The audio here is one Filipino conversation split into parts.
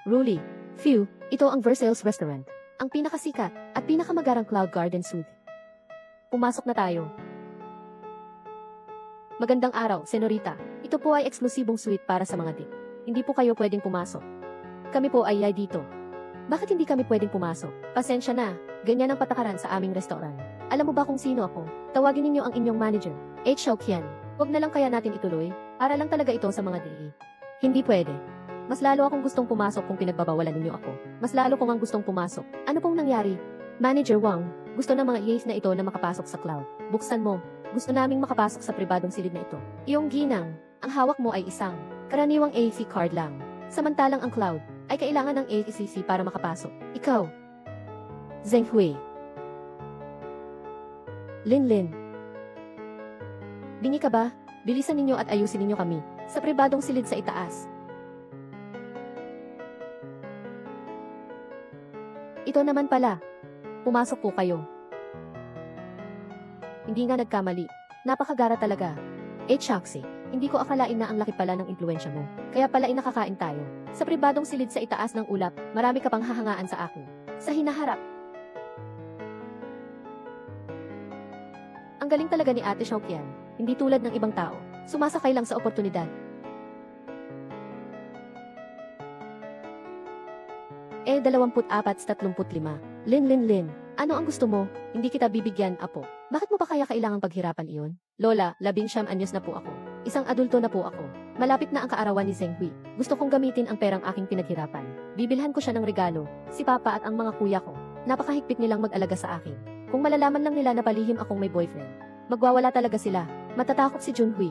Ruli. Phew, ito ang Versailles Restaurant. Ang pinakasikat at pinakamagarang Cloud Garden Suite. Pumasok na tayo. Magandang araw, Senorita. Ito po ay eksklusibong suite para sa mga date. Hindi po kayo pwedeng pumasok. Kami po ay dito. Bakit hindi kami pwedeng pumasok? Pasensya na, ganyan ang patakaran sa aming restaurant. Alam mo ba kung sino ako? Tawagin ninyo ang inyong manager, H. Xiaoqian. Huwag na lang kaya natin ituloy, para lang talaga ito sa mga date. Hindi pwede. Mas lalo akong gustong pumasok kung pinagbabawalan ninyo ako. Mas lalo kong ang gustong pumasok. Ano pong nangyari? Manager Wang, gusto ng mga EAs na ito na makapasok sa cloud. Buksan mo. Gusto naming makapasok sa pribadong silid na ito. Iyong ginang, ang hawak mo ay isang karaniwang AC card lang. Samantalang ang cloud ay kailangan ng ACC para makapasok. Ikaw, Zheng Hui. Linlin. Bingi ka ba? Bilisan ninyo at ayusin ninyo kami sa pribadong silid sa itaas. Ito naman pala. Pumasok po kayo. Hindi nga nagkamali. Napakagara talaga. Shoxy, hindi ko akalain na ang laki pala ng impluensya mo. Kaya pala nakakain tayo. Sa pribadong silid sa itaas ng ulap, marami ka pang hahangaan sa akin. Sa hinaharap. Ang galing talaga ni Ate Xiaoqian. Hindi tulad ng ibang tao. Sumasakay lang sa oportunidad. 24-35. Lin. Ano ang gusto mo? Hindi kita bibigyan, apo. Bakit mo pa kaya kailangang paghirapan iyon? Lola, 19 anyos na po ako. Isang adulto na po ako. Malapit na ang kaarawan ni Zheng Hui. Gusto kong gamitin ang perang aking pinaghirapan. Bibilhan ko siya ng regalo. Si Papa at ang mga kuya ko. Napakahigpit nilang mag-alaga sa akin. Kung malalaman lang nila na palihim akong may boyfriend, magwawala talaga sila. Matatakot si Junhui.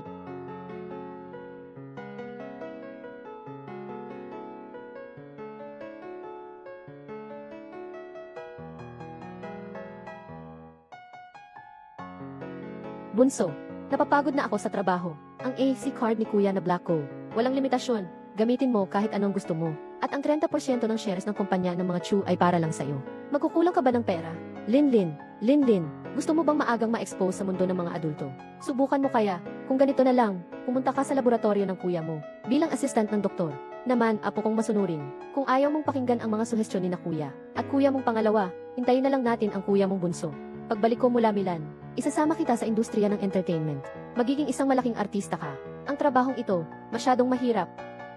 Bunso, napapagod na ako sa trabaho. Ang AC card ni Kuya na Black Gold. Walang limitasyon. Gamitin mo kahit anong gusto mo. At ang 30% ng shares ng kumpanya ng mga Chu ay para lang sa'yo. Magkukulang ka ba ng pera? Linlin, gusto mo bang maagang ma-expose sa mundo ng mga adulto? Subukan mo kaya, kung ganito na lang, pumunta ka sa laboratorio ng kuya mo, bilang assistant ng doktor. Naman, apo kong masunurin, kung ayaw mong pakinggan ang mga suhestyon ni na kuya, at kuya mong pangalawa, hintayin na lang natin ang kuya mong bunso. Pagbalik ko mula Milan, isasama kita sa industriya ng entertainment. Magiging isang malaking artista ka. Ang trabahong ito, masyadong mahirap.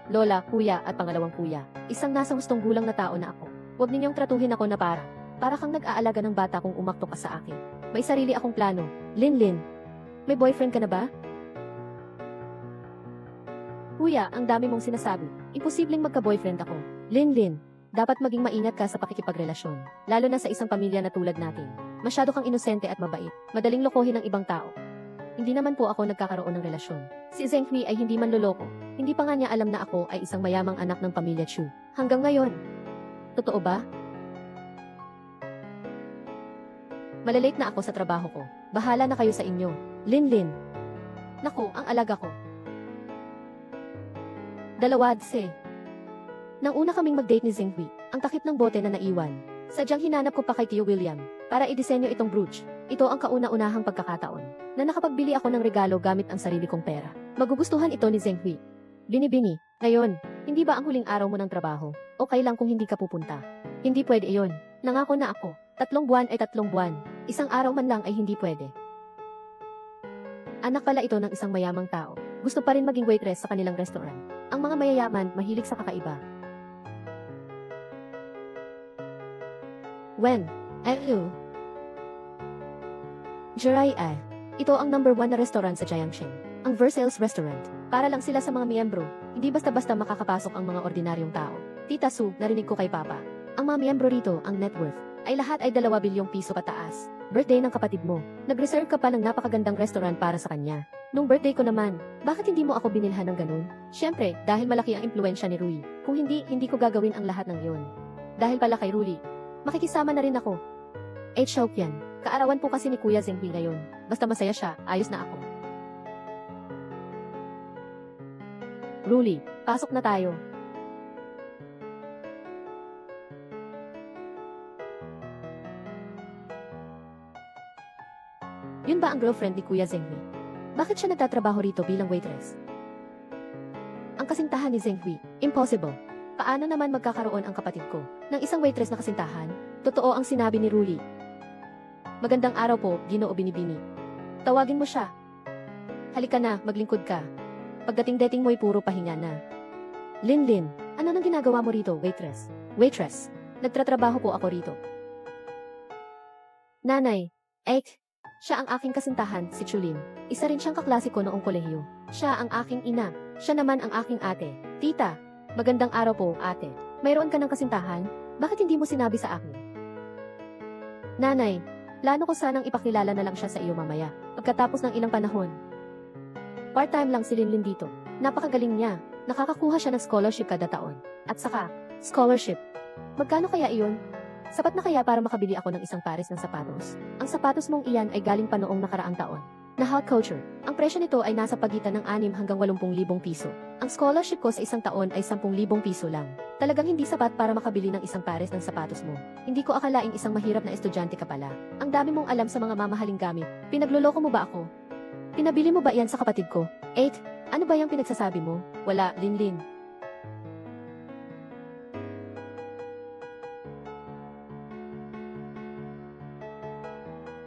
Lola, kuya at pangalawang kuya, isang nasa hustong gulang na tao na ako. Huwag ninyong tratuhin ako na para kang nag-aalaga ng bata kung umakto ka sa akin. May sarili akong plano. Linlin, may boyfriend ka na ba? Kuya, ang dami mong sinasabi. Imposibleng magka-boyfriend ako. Linlin, dapat maging maingat ka sa pakikipagrelasyon. Lalo na sa isang pamilya na tulad natin. Masyado kang inosente at mabait. Madaling lokohin ng ibang tao. Hindi naman po ako nagkakaroon ng relasyon. Si Zheng Hui ay hindi man loloko. Hindi pa nga niya alam na ako ay isang mayamang anak ng pamilya Chu. Hanggang ngayon. Totoo ba? Malalate na ako sa trabaho ko. Bahala na kayo sa inyo. Linlin. Naku, ang alaga ko. Dalawadse. Nang una kaming mag-date ni Zheng Hui, ang takip ng bote na naiwan. Sadyang hinanap ko pa kay Tio William para idisenyo itong brooch. Ito ang kauna-unahang pagkakataon na nakapagbili ako ng regalo gamit ang sarili kong pera. Magugustuhan ito ni Zheng Hui. Binibini. Ngayon, hindi ba ang huling araw mo ng trabaho? Okay lang kung hindi ka pupunta. Hindi pwede iyon. Nangako na ako. 3 buwan ay 3 buwan. Isang araw man lang ay hindi pwede. Anak pala ito ng isang mayamang tao. Gusto pa rin maging waitress sa kanilang restaurant. Ang mga mayayaman mahilig sa kakaiba. When? Ayo. Jirai ay. Ito ang number 1 na restaurant sa Jiangxing. Ang Versailles Restaurant. Para lang sila sa mga miyembro. Hindi basta-basta makakapasok ang mga ordinaryong tao. Tita Su, narinig ko kay Papa. Ang mga miyembro rito, ang net worth, ay lahat ay 2 bilyong piso pataas. Birthday ng kapatid mo. Nag-reserve ka pa ng napakagandang restaurant para sa kanya. Nung birthday ko naman, bakit hindi mo ako binilhan ng ganun? Siyempre, dahil malaki ang impluensya ni Rui. Kung hindi, hindi ko gagawin ang lahat ng yun. Dahil pala kay Rui, makikisama na rin ako. Xiaoqian, kaarawan po kasi ni Kuya Zheng Hui ngayon. Basta masaya siya, ayos na ako. Ruli, pasok na tayo. Yun ba ang girlfriend ni Kuya Zheng Hui? Bakit siya nagtatrabaho rito bilang waitress? Ang kasintahan ni Zheng Hui, impossible. Paano naman magkakaroon ang kapatid ko ng isang waitress na kasintahan? Totoo ang sinabi ni Ruli. Magandang araw po, Ginoo Binibini. Tawagin mo siya. Halika na, maglingkod ka. Pagdating-dating mo'y puro pahinga na. Linlin, ano nang ginagawa mo rito, waitress? Waitress, nagtratrabaho po ako rito. Nanay, siya ang aking kasintahan, si Chulin. Isa rin siyang kaklase ko noong kolehiyo. Siya ang aking ina, siya naman ang aking ate. Tita, magandang araw po, ate. Mayroon ka ng kasintahan? Bakit hindi mo sinabi sa akin? Nanay, plano ko sanang ipakilala na lang siya sa iyo mamaya, pagkatapos ng ilang panahon. Part-time lang si Linlin dito. Napakagaling niya. Nakakakuha siya ng scholarship kada taon. At saka, scholarship. Magkano kaya iyon? Sapat na kaya para makabili ako ng isang pares ng sapatos? Ang sapatos mong iyan ay galing pa noong nakaraang taon. Na hot culture. Ang presyo nito ay nasa pagitan ng 6 hanggang 80,000 piso. Ang scholarship ko sa isang taon ay 10,000 piso lang. Talagang hindi sapat para makabili ng isang pares ng sapatos mo. Hindi ko akalaing isang mahirap na estudyante ka pala. Ang dami mong alam sa mga mamahaling gamit. Pinagloloko mo ba ako? Pinabili mo ba iyan sa kapatid ko? Ano ba yung pinagsasabi mo? Wala, Linlin.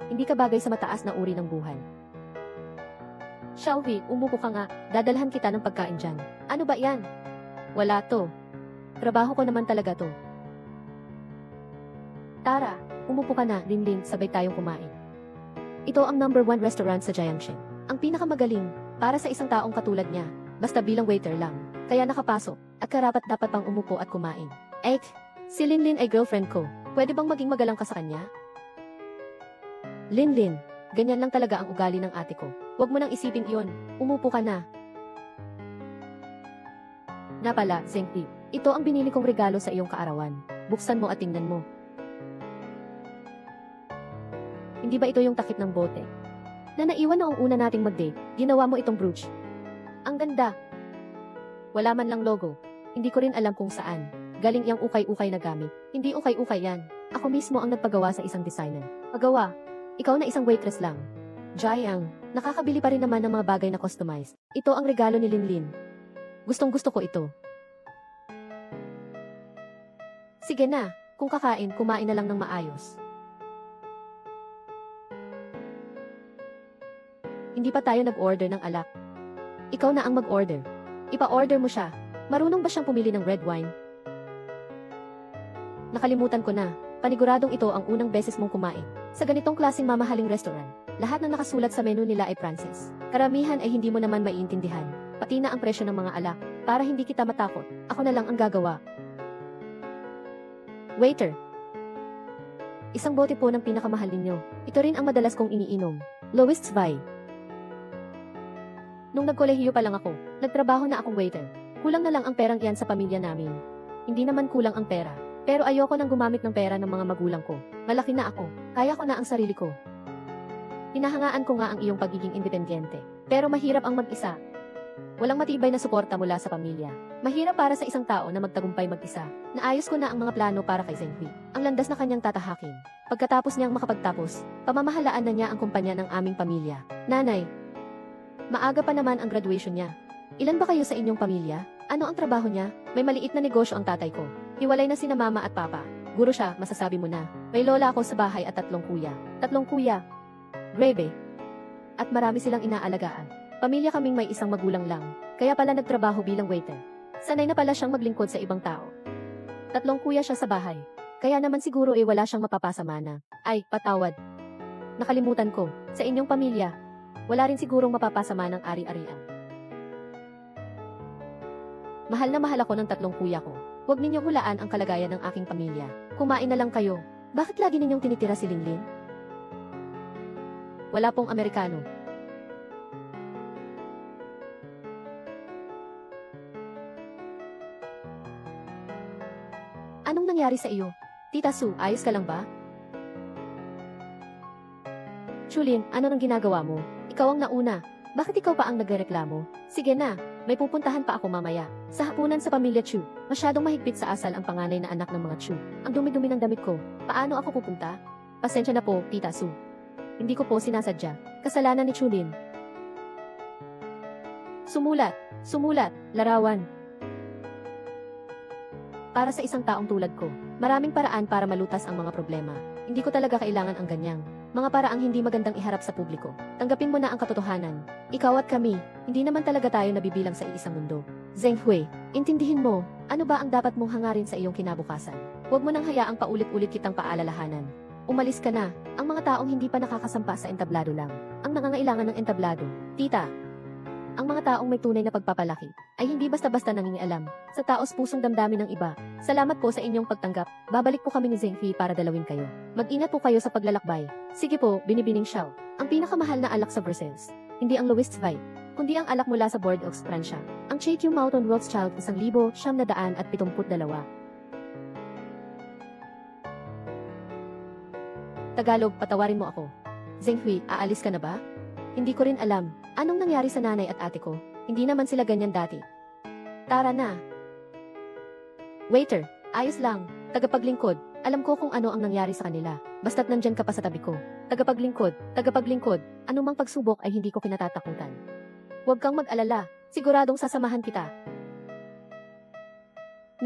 Hindi ka bagay sa mataas na uri ng buhay. Xiaohui, umupo ka nga, dadalhan kita ng pagkain dyan. Ano ba yan? Wala to. Trabaho ko naman talaga to. Tara, umupo ka na, Linlin, sabay tayong kumain. Ito ang #1 restaurant sa Jiangxing. Ang pinakamagaling, para sa isang taong katulad niya, basta bilang waiter lang. Kaya nakapasok, at karapat dapat pang umupo at kumain. Si Linlin ay girlfriend ko. Pwede bang maging magalang ka sa kanya? Linlin, ganyan lang talaga ang ugali ng ate ko. Huwag mo nang isipin iyon. Umupo ka na. Napala, Zengti. Ito ang binili kong regalo sa iyong kaarawan. Buksan mo at tingnan mo. Hindi ba ito yung takip ng bote? Na naiwan noong una nating mag-date, ginawa mo itong brooch. Ang ganda. Wala man lang logo. Hindi ko rin alam kung saan. Galing iyang ukay-ukay na gamit. Hindi ukay-ukay yan. Ako mismo ang nagpagawa sa isang designer. Pagawa. Ikaw na isang waitress lang. Jiang, nakakabili pa rin naman ng mga bagay na customized. Ito ang regalo ni Linlin. Gustong-gusto ko ito. Sige na, kung kakain, kumain na lang ng maayos. Hindi pa tayo nag-order ng alak. Ikaw na ang mag-order. Ipa-order mo siya. Marunong ba siyang pumili ng red wine? Nakalimutan ko na. Paniguradong ito ang unang beses mong kumain. Sa ganitong klaseng mamahaling restaurant, lahat ng nakasulat sa menu nila ay Francis. Karamihan ay hindi mo naman maiintindihan. Pati na ang presyo ng mga alak. Para hindi kita matakot, ako na lang ang gagawa. Waiter. Isang bote po ng pinakamahal ninyo. Ito rin ang madalas kong iniinom. Lowest Zwei. Nung nagkolehiyo pa lang ako, nagtrabaho na akong waiter. Kulang na lang ang perang iyan sa pamilya namin. Hindi naman kulang ang pera. Pero ayoko nang gumamit ng pera ng mga magulang ko. Malaki na ako. Kaya ko na ang sarili ko. Hinahangaan ko nga ang iyong pagiging independyente. Pero mahirap ang mag-isa. Walang matibay na suporta mula sa pamilya. Mahirap para sa isang tao na magtagumpay mag-isa. Naayos ko na ang mga plano para kay Zenghui. Ang landas na kanyang tatahakin. Pagkatapos niyang makapagtapos, pamamahalaan na niya ang kumpanya ng aming pamilya. Nanay, maaga pa naman ang graduation niya. Ilan ba kayo sa inyong pamilya? Ano ang trabaho niya? May maliit na negosyo ang tatay ko. Hiwalay na sina mama at papa. Guro siya, masasabi mo na. May lola ako sa bahay at 3 kuya. 3 kuya. Grebe. At marami silang inaalagaan. Pamilya kaming may isang magulang lang. Kaya pala nagtrabaho bilang waiter. Sanay na pala siyang maglingkod sa ibang tao. 3 kuya siya sa bahay. Kaya naman siguro wala siyang mapapasama na. Ay, patawad. Nakalimutan ko. Sa inyong pamilya, wala rin sigurong mapapasama ng ari-arian. Mahal na mahal ako ng 3 kuya ko. Huwag ninyong hulaan ang kalagayan ng aking pamilya. Kumain na lang kayo. Bakit lagi ninyong tinitira si Linlin? Wala pong Amerikano. Anong nangyari sa iyo? Tita Su, ayos ka lang ba? Chulin, ano nang ginagawa mo? Ikaw ang nauna. Bakit ikaw pa ang nagrereklamo? Sige na, may pupuntahan pa ako mamaya. Sa hapunan sa pamilya Chu. Masyadong mahigpit sa asal ang panganay na anak ng mga Chu. Ang dumi-dumi ng damit ko. Paano ako pupunta? Pasensya na po, Tita Su. Hindi ko po sinasadya. Kasalanan ni Chulin. Sumulat, larawan. Para sa isang taong tulad ko, maraming paraan para malutas ang mga problema. Hindi ko talaga kailangan ang ganyang mga paraang hindi magandang iharap sa publiko. Tanggapin mo na ang katotohanan. Ikaw at kami, hindi naman talaga tayo nabibilang sa iisang mundo. Zheng Hui, intindihin mo, ano ba ang dapat mong hangarin sa iyong kinabukasan? Huwag mo nang hayaang paulit-ulit kitang paalalahanan. Umalis ka na. Ang mga taong hindi pa nakakasampa sa entablado lang ang nangangailangan ng entablado. Tita, ang mga taong may tunay na pagpapalaki ay hindi basta-basta nangingialam sa taos pusong damdamin ng iba. Salamat po sa inyong pagtanggap. Babalik po kami ni Zheng Hui para dalawin kayo. Mag-ingat po kayo sa paglalakbay. Sige po, Binibining Xiao. Ang pinakamahal na alak sa Brussels. Hindi ang Louis Zwei, kundi ang alak mula sa Bordeaux, Pransya. Ang Cheikyu Mouton Rothschild 1972. Tagalog, patawarin mo ako. Zheng Hui, aalis ka na ba? Hindi ko rin alam. Anong nangyari sa nanay at ate ko? Hindi naman sila ganyan dati. Tara na. Waiter, ayos lang. Tagapaglingkod, alam ko kung ano ang nangyari sa kanila. Basta't nandyan ka pa sa tabi ko. Tagapaglingkod, anumang pagsubok ay hindi ko kinatatakutan. Huwag kang mag-alala, siguradong sasamahan kita.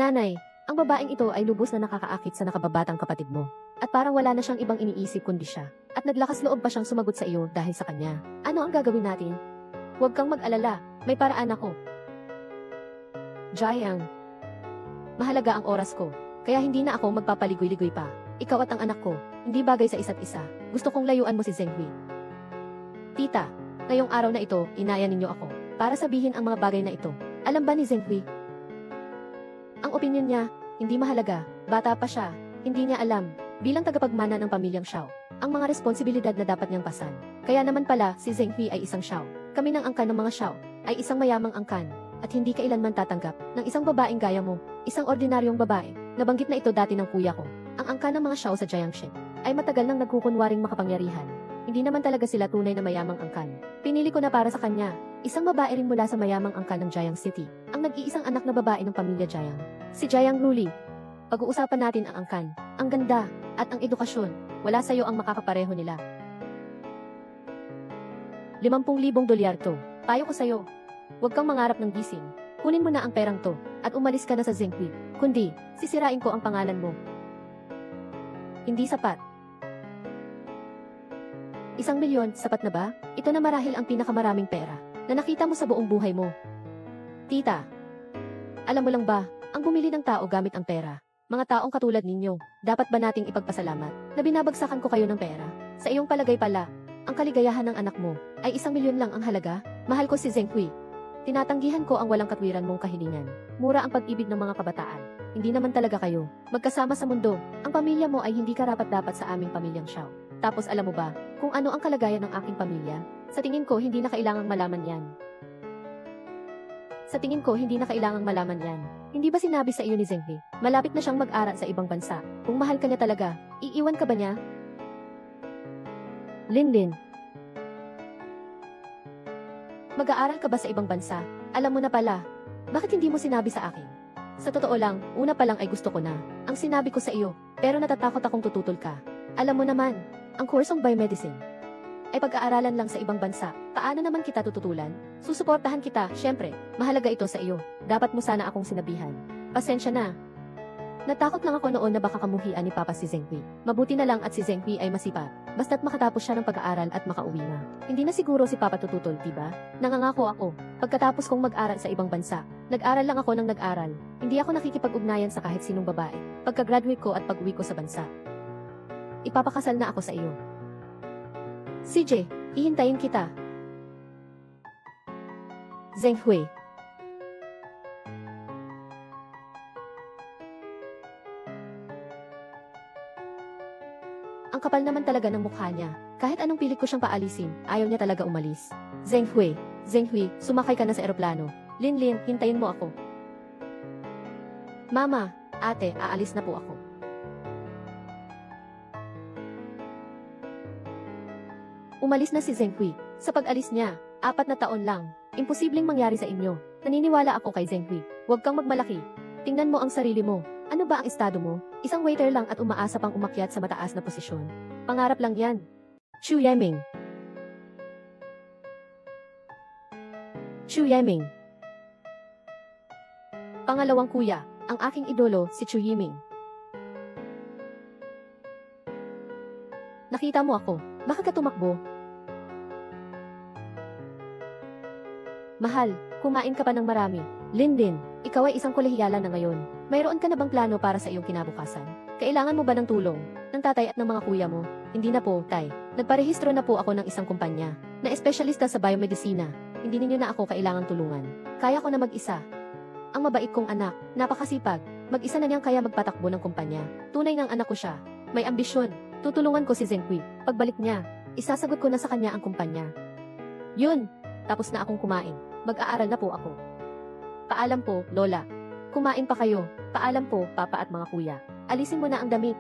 Nanay, ang babaeng ito ay lubos na nakakaakit sa nakababatang kapatid mo. At parang wala na siyang ibang iniisip kundi siya. At naglakas loob pa siyang sumagot sa iyo dahil sa kanya. Ano ang gagawin natin? Huwag kang mag-alala, may paraan ako. Jiang, mahalaga ang oras ko, kaya hindi na ako magpapaligoy-ligoy pa. Ikaw at ang anak ko, hindi bagay sa isa't isa. Gusto kong layuan mo si Zheng Hui. Tita, ngayong araw na ito, inaya ninyo ako para sabihin ang mga bagay na ito. Alam ba ni Zheng Hui? Ang opinyon niya, hindi mahalaga, bata pa siya, hindi niya alam. Bilang tagapagmana ng pamilyang Xiao, ang mga responsibilidad na dapat niyang pasan. Kaya naman pala, si Zheng Hui ay isang Xiao. Kami ng angkan ng mga Xiao, ay isang mayamang angkan, at hindi kailanman tatanggap ng isang babaeng gaya mo, isang ordinaryong babae. Nabanggit na ito dati ng kuya ko. Ang angkan ng mga Xiao sa Jiangxi, ay matagal nang nagkukunwaring makapangyarihan. Hindi naman talaga sila tunay na mayamang angkan. Pinili ko na para sa kanya, isang babae rin mula sa mayamang angkan ng Jiang City, ang nag-iisang anak na babae ng pamilya Jiang. Si Jiang Ruli. Pag-uusapan natin ang angkan, ang ganda, at ang edukasyon. Wala sa'yo ang makakapareho nila. 50,000 dolyar to. Payo ko sa'yo. Huwag kang mangarap ng gising. Kunin mo na ang perang to, at umalis ka na sa Zheng Hui. Kundi, sisirain ko ang pangalan mo. Hindi sapat. 1,000,000, sapat na ba? Ito na marahil ang pinakamaraming pera na nakita mo sa buong buhay mo. Tita, alam mo lang ba, ang bumili ng tao gamit ang pera. Mga taong katulad ninyo, dapat ba nating ipagpasalamat na binabagsakan ko kayo ng pera? Sa iyong palagay pala, ang kaligayahan ng anak mo ay 1,000,000 lang ang halaga? Mahal ko si Zheng Hui. Tinatanggihan ko ang walang katwiran mong kahilingan. Mura ang pag-ibig ng mga kabataan. Hindi naman talaga kayo magkasama sa mundo. Ang pamilya mo ay hindi karapat-dapat sa aming pamilyang Xiao. Tapos alam mo ba kung ano ang kalagayan ng aking pamilya? Sa tingin ko hindi na kailangang malaman yan. Hindi ba sinabi sa iyo ni Zheng Hui, malapit na siyang mag-aral sa ibang bansa? Kung mahal ka niya talaga, iiwan ka ba niya? Linlin, mag-aaral ka ba sa ibang bansa? Alam mo na pala. Bakit hindi mo sinabi sa akin? Sa totoo lang, una pa lang ay gusto ko na ang sinabi ko sa iyo, pero natatakot akong tututol ka. Alam mo naman, ang kursong biomedicine ay pag-aaralan lang sa ibang bansa. Paano naman kita tututulan? Susuportahan kita, syempre. Mahalaga ito sa iyo. Dapat mo sana akong sinabihan. Pasensya na. Natakot lang ako noon na baka kamuhian ni Papa si Zheng Hui. Mabuti na lang at si Zheng Hui ay masipag. Basta't makatapos siya ng pag-aaral at makauwi na. Hindi na siguro si Papa tututol, diba? Nangangako ako. Pagkatapos kong mag-aral sa ibang bansa, nag-aral lang ako ng nag-aral. Hindi ako nakikipag-ugnayan sa kahit sinong babae. Pagka-graduate ko at pag-uwi ko sa bansa, ipapakasal na ako sa iyo. CJ, ihintayin kita. Zheng Hui. Ang kapal naman talaga ng mukha niya. Kahit anong pilit ko siyang paalisin, ayaw niya talaga umalis. Zheng Hui, sumakay ka na sa eroplano. Linlin, hintayin mo ako. Mama, ate, aalis na po ako. Umalis na si Zheng Hui. Sa pag-alis niya, 4 na taon lang. Imposibleng mangyari sa inyo. Naniniwala ako kay Zheng Hui. Huwag kang magmalaki. Tingnan mo ang sarili mo. Ano ba ang estado mo? Isang waiter lang at umaasa pang umakyat sa mataas na posisyon. Pangarap lang yan. Chu Yeming. Pangalawang kuya, ang aking idolo, si Chu Yiming. Nakita mo ako, bakit ka tumakbo? Mahal, kumain ka pa ng marami. Lindin, ikaw ay isang kolehiyala na ngayon. Mayroon ka na bang plano para sa iyong kinabukasan? Kailangan mo ba ng tulong ng tatay at ng mga kuya mo? Hindi na po, tay. Nagparehistro na po ako ng isang kumpanya na espesyalista sa biomedisina. Hindi ninyo na ako kailangang tulungan. Kaya ko na mag-isa. Ang mabait kong anak, napakasipag. Mag-isa na niyang kaya magpatakbo ng kumpanya. Tunay ng anak ko siya. May ambisyon. Tutulungan ko si Zheng Hui. Pagbalik niya, isasagot ko na sa kanya ang kumpanya. Yun! Tapos na akong kumain. Mag-aaral na po ako. Paalam po, Lola. Kumain pa kayo. Paalam po, Papa at mga kuya. Alisin mo na ang damit.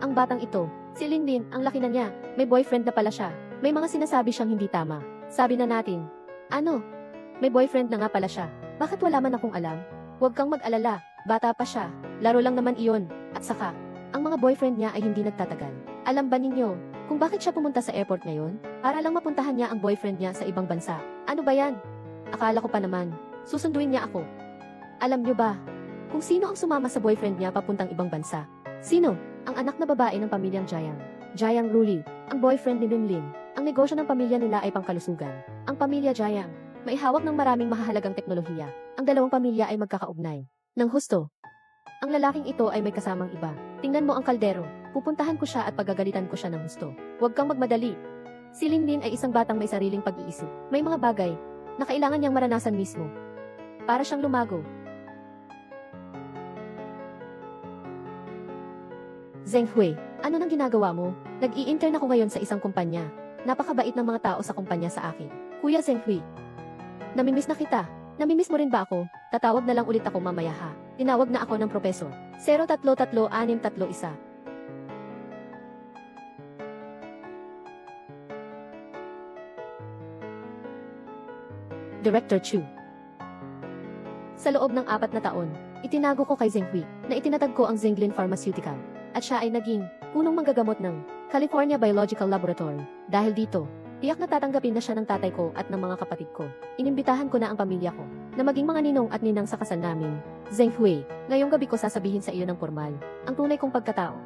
Ang batang ito, si Linlin, ang laki na niya. May boyfriend na pala siya. May mga sinasabi siyang hindi tama. Sabi na natin. Ano? May boyfriend na nga pala siya. Bakit wala man akong alam? Huwag kang mag-alala. Bata pa siya. Laro lang naman iyon. At saka, ang mga boyfriend niya ay hindi nagtatagal. Alam ba ninyo kung bakit siya pumunta sa airport ngayon? Para lang mapuntahan niya ang boyfriend niya sa ibang bansa. Ano ba yan? Akala ko pa naman, susunduin niya ako. Alam niyo ba kung sino ang sumama sa boyfriend niya papuntang ibang bansa? Sino? Ang anak na babae ng pamilyang Jiang. Jiang Ruli, ang boyfriend ni Linlin. Ang negosyo ng pamilya nila ay pangkalusugan. Ang pamilya Jiang, may hawak ng maraming mahahalagang teknolohiya. Ang dalawang pamilya ay magkakaugnay. Nang husto, ang lalaking ito ay may kasamang iba. Tingnan mo ang kaldero. Pupuntahan ko siya at pagagalitan ko siya ng husto. Huwag kang magmadali. Si Linlin ay isang batang may sariling pag-iisip. May mga bagay na kailangan niyang maranasan mismo. Para siyang lumago. Zheng Hui, ano nang ginagawa mo? Nag-i-intern ako ngayon sa isang kumpanya. Napakabait ng mga tao sa kumpanya sa akin. Kuya Zheng Hui, namimiss na kita. Namimiss mo rin ba ako? Tatawag na lang ulit ako mamaya ha. Tinawag na ako ng propesor. 033631. Director Chu. Sa loob ng 4 na taon, itinago ko kay Zheng Hui na itinatag ko ang Zhenglin Pharmaceutical at siya ay naging punong manggagamot ng California Biological Laboratory. Dahil dito, tiyak na tatanggapin na siya ng tatay ko at ng mga kapatid ko. Inimbitahan ko na ang pamilya ko na maging mga ninong at ninang sa kasal namin. Zheng Hui, ngayong gabi ko sasabihin sa iyo ng formal ang tunay kong pagkatao.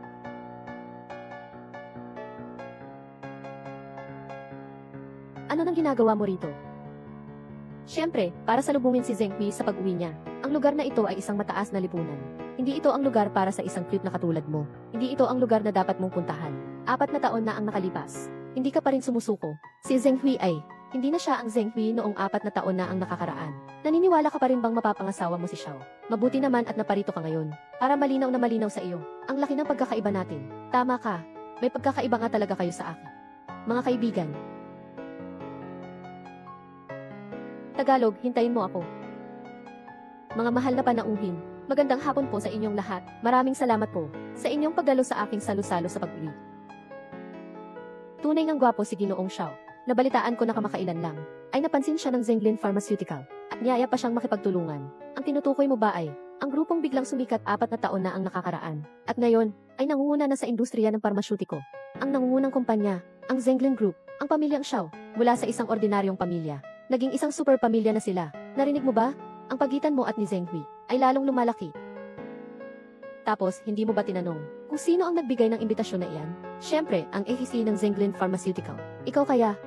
Ano nang ginagawa mo rito? Siyempre, para salubungin si Zheng Hui sa pag-uwi niya. Ang lugar na ito ay isang mataas na lipunan. Hindi ito ang lugar para sa isang cute na katulad mo. Hindi ito ang lugar na dapat mong puntahan. 4 na taon na ang nakalipas. Hindi ka pa rin sumusuko. Si Zheng Hui ay, hindi na siya ang Zheng Hui noong 4 na taon na ang nakakaraan. Naniniwala ka pa rin bang mapapangasawa mo si Xiao? Mabuti naman at naparito ka ngayon. Para malinaw na malinaw sa iyo. Ang laki ng pagkakaiba natin. Tama ka. May pagkakaiba nga talaga kayo sa akin. Mga kaibigan. Tagalog, hintayin mo ako. Mga mahal na panauhin, magandang hapon po sa inyong lahat. Maraming salamat po sa inyong pagdalo sa aking salo-salo sa pag-uwi. Tunay ngang gwapo si Ginoong Xiao. Nabalitaan ko na kamakailan lang, ay napansin siya ng Zhenglin Pharmaceutical at niyaya pa siyang makipagtulungan. Ang tinutukoy mo ba ay ang grupong biglang sumikat 4 na taon na ang nakakaraan at ngayon ay nangunguna na sa industriya ng parmasyutiko. Ang nangungunang kumpanya, ang Zhenglin Group, ang pamilyang Xiao, mula sa isang ordinaryong pamilya. Naging isang super pamilya na sila. Narinig mo ba? Ang pagitan mo at ni Zheng Hui ay lalong lumalaki. Tapos, hindi mo ba tinanong kung sino ang nagbigay ng imbitasyon na iyan? Siyempre, ang AEC ng Zhenglin Pharmaceutical. Ikaw kaya?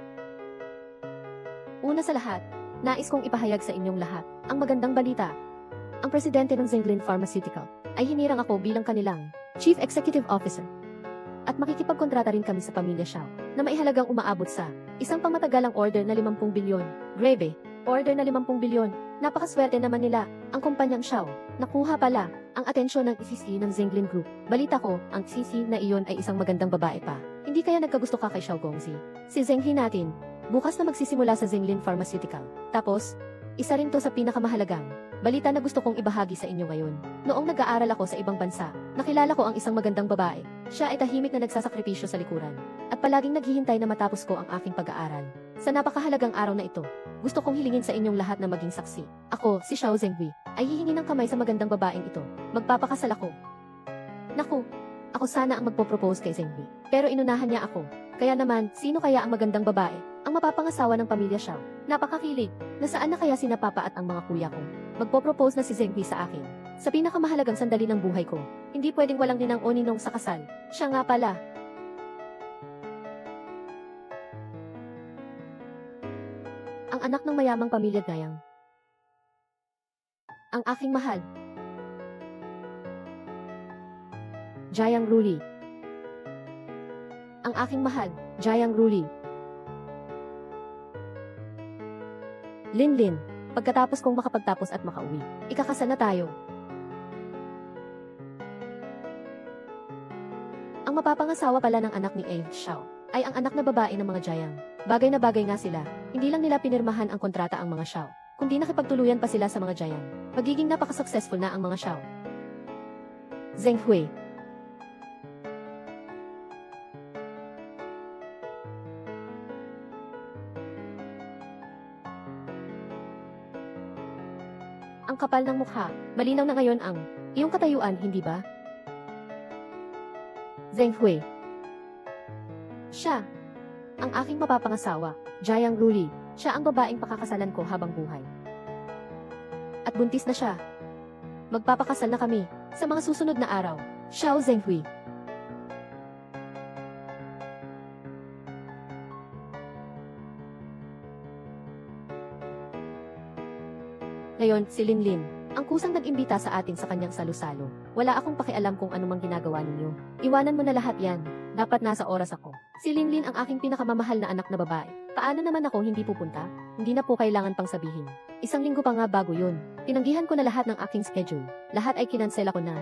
Una sa lahat, nais kong ipahayag sa inyong lahat ang magandang balita. Ang presidente ng Zhenglin Pharmaceutical ay hinirang ako bilang kanilang Chief Executive Officer. At makikipagkontrata rin kami sa pamilya Xiao na maihalagang umaabot sa isang pangmatagalang order na 50 bilyon. Grebe, order na 50 bilyon. Napakaswerte naman nila, ang kumpanyang Xiao. Nakuha pala ang atensyon ng ECC ng Zhenglin Group. Balita ko, ang ECC na iyon ay isang magandang babae pa. Hindi kaya nagkagusto ka kay Xiao Gongzi? Si Zheng Hui natin, bukas na magsisimula sa Zhenglin Pharmaceutical. Tapos, isa rin to sa pinakamahalagang balita na gusto kong ibahagi sa inyo ngayon. Noong nag-aaral ako sa ibang bansa, nakilala ko ang isang magandang babae. Siya ay tahimik na nagsasakripisyo sa likuran. At palaging naghihintay na matapos ko ang aking pag-aaral. Sa napakahalagang araw na ito, gusto kong hilingin sa inyong lahat na maging saksi. Ako, si Xiao Zheng Hui, ay hihingi ng kamay sa magandang babaeng ito. Magpapakasal ako. Naku, ako sana ang magpo-propose kay Zheng Hui. Pero inunahan niya ako. Kaya naman, sino kaya ang magandang babae ang mapapangasawa ng pamilya Xiao? Napakakilig. Nasaan na kaya sina Papa at ang mga kuya ko? Magpo-propose na si Zheng Hui sa akin. Sa pinakamahalagang sandali ng buhay ko, hindi pwedeng walang ninang o ninong sa kasal. Siya nga pala. Ang anak ng mayamang pamilya Gayang. Ang aking mahal. Jayang Ruli. Ang aking mahal, Jayang Ruli. Linlin, pagkatapos kong makapagtapos at makauwi, ikakasal na tayo. Ang mapapangasawa pala ng anak ni A. Xiao ay ang anak na babae ng mga Jayang. Bagay na bagay nga sila, hindi lang nila pinirmahan ang kontrata ang mga Xiao, kundi nakipagtuluyan pa sila sa mga Jayang. Magiging napaka-successful na ang mga Xiao. Zheng Hui. Ang kapal ng mukha, malinaw na ngayon ang iyong katayuan, hindi ba? Zheng Hui. Siya, ang aking mapapangasawa, Jayang Ruli. Siya ang babaeng pakakasalan ko habang buhay. At buntis na siya. Magpapakasal na kami sa mga susunod na araw. Xiao Zheng Hui. Ngayon, si Linlin, ang kusang nag-imbita sa atin sa kanyang salusalo. Wala akong pakialam kung anumang ginagawa ninyo. Iwanan mo na lahat yan. Dapat nasa oras ako. Si Linlin ang aking pinakamamahal na anak na babae. Paano naman ako hindi pupunta? Hindi na po kailangan pang sabihin. 1 linggo pa nga bago yun. Tinanggihan ko na lahat ng aking schedule. Lahat ay kinansel ako na.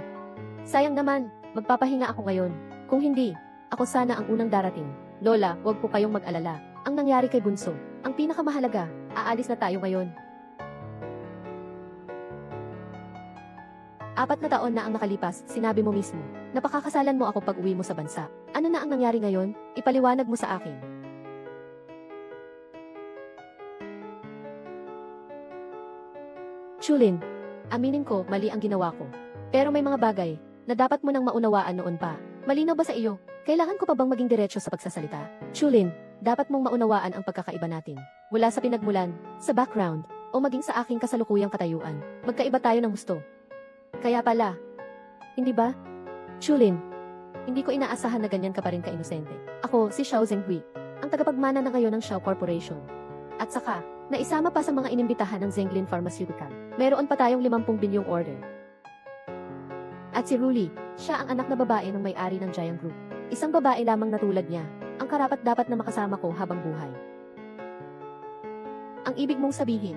Sayang naman, magpapahinga ako ngayon. Kung hindi, ako sana ang unang darating. Lola, huwag po kayong mag-alala. Ang nangyari kay Bunso, ang pinakamahalaga, aalis na tayo ngayon. 4 na taon na ang nakalipas, sinabi mo mismo, na pakakasalan mo ako pag uwi mo sa bansa. Ano na ang nangyari ngayon? Ipaliwanag mo sa akin. Chulin, aminin ko, mali ang ginawa ko. Pero may mga bagay na dapat mo nang maunawaan noon pa. Malinaw ba sa iyo? Kailangan ko pa bang maging diretso sa pagsasalita? Chulin, dapat mong maunawaan ang pagkakaiba natin. Mula sa pinagmulan, sa background, o maging sa aking kasalukuyang katayuan. Magkaiba tayo ng gusto. Kaya pala, hindi ba? Chulin, hindi ko inaasahan na ganyan ka pa rin ka-inosente. Ako, si Xiao Zhenghui, ang tagapagmana na ngayon ng Xiao Corporation. At saka, naisama pa sa mga inimbitahan ng Zhenglin Pharmaceutical. Meron pa tayong 50 bilyong order. At si Ruli, siya ang anak na babae ng may-ari ng Giant Group. Isang babae lamang na tulad niya, ang karapat-dapat na makasama ko habang buhay. Ang ibig mong sabihin,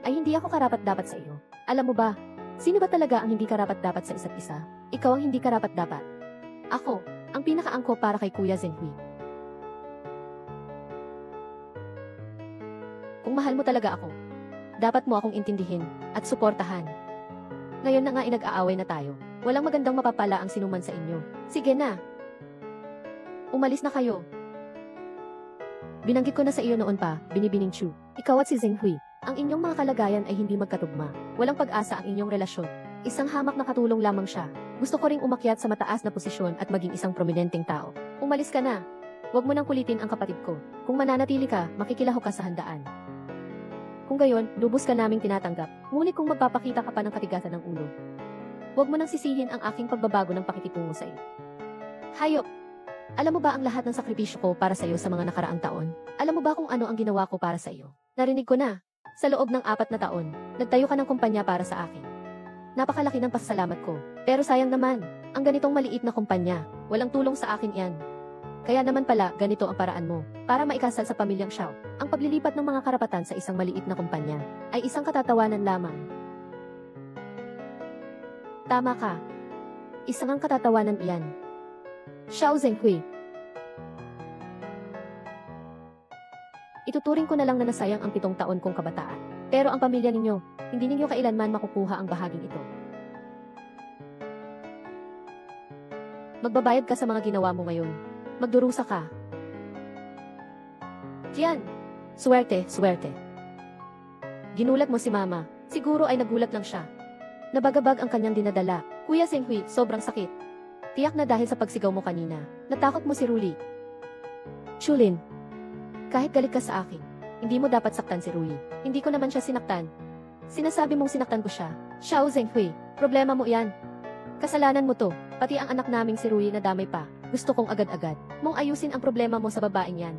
ay hindi ako karapat-dapat sa iyo. Alam mo ba, sino ba talaga ang hindi karapat-dapat sa isa't isa? Ikaw ang hindi karapat-dapat. Ako, ang pinakaangkop para kay Kuya Zhenghui. Kung mahal mo talaga ako, dapat mo akong intindihin at suportahan. Ngayon na nga inag-aaway na tayo. Walang magandang mapapala ang sinuman sa inyo. Sige na. Umalis na kayo. Binanggit ko na sa iyo noon pa, Binibining Chu. Ikaw at si Zhenghui, ang inyong mga kalagayan ay hindi magkatugma. Walang pag-asa ang inyong relasyon. Isang hamak na katulong lamang siya. Gusto ko ring umakyat sa mataas na posisyon at maging isang prominenteng tao. Umalis ka na. Huwag mo nang kulitin ang kapatid ko. Kung mananatili ka, makikilahok ka sa handaan. Kung gayon, lubos ka naming tinatanggap. Ngunit kung magpapakita ka pa ng katigasan ng ulo, huwag mo nang sisihin ang aking pagbabago ng pakikitungo sa iyo. Hayop! Alam mo ba ang lahat ng sakripisyo ko para sa iyo sa mga nakaraang taon? Alam mo ba kung ano ang ginawa ko para sa iyo? Narinig ko na. Sa loob ng 4 na taon, nagtayo ka ng kumpanya para sa akin. Napakalaki ng pasasalamat ko. Pero sayang naman, ang ganitong maliit na kumpanya, walang tulong sa akin yan. Kaya naman pala, ganito ang paraan mo, para maikasal sa pamilyang Xiao. Ang paglilipat ng mga karapatan sa isang maliit na kumpanya, ay isang katatawanan lamang. Tama ka. Isang ang katatawanan iyan. Xiao Zhenghui. Ituturing ko na lang na nasayang ang 7 taon kong kabataan. Pero ang pamilya ninyo, hindi ninyo kailanman makukuha ang bahaging ito. Magbabayad ka sa mga ginawa mo ngayon. Magdurusa ka. Tiyan. Swerte, swerte. Ginulat mo si Mama. Siguro ay nagulat lang siya. Nabagabag ang kanyang dinadala. Kuya Zhenghui, sobrang sakit. Tiyak na dahil sa pagsigaw mo kanina. Natakot mo si Ruli. Chulin. Kahit galit ka sa akin, hindi mo dapat saktan si Ruli. Hindi ko naman siya sinaktan. Sinasabi mong sinaktan ko siya. Xiao Zhenghui, Problema mo yan. Kasalanan mo to, pati ang anak naming si Rui na damay pa. Gusto kong agad-agad mong ayusin ang problema mo sa babaeng yan.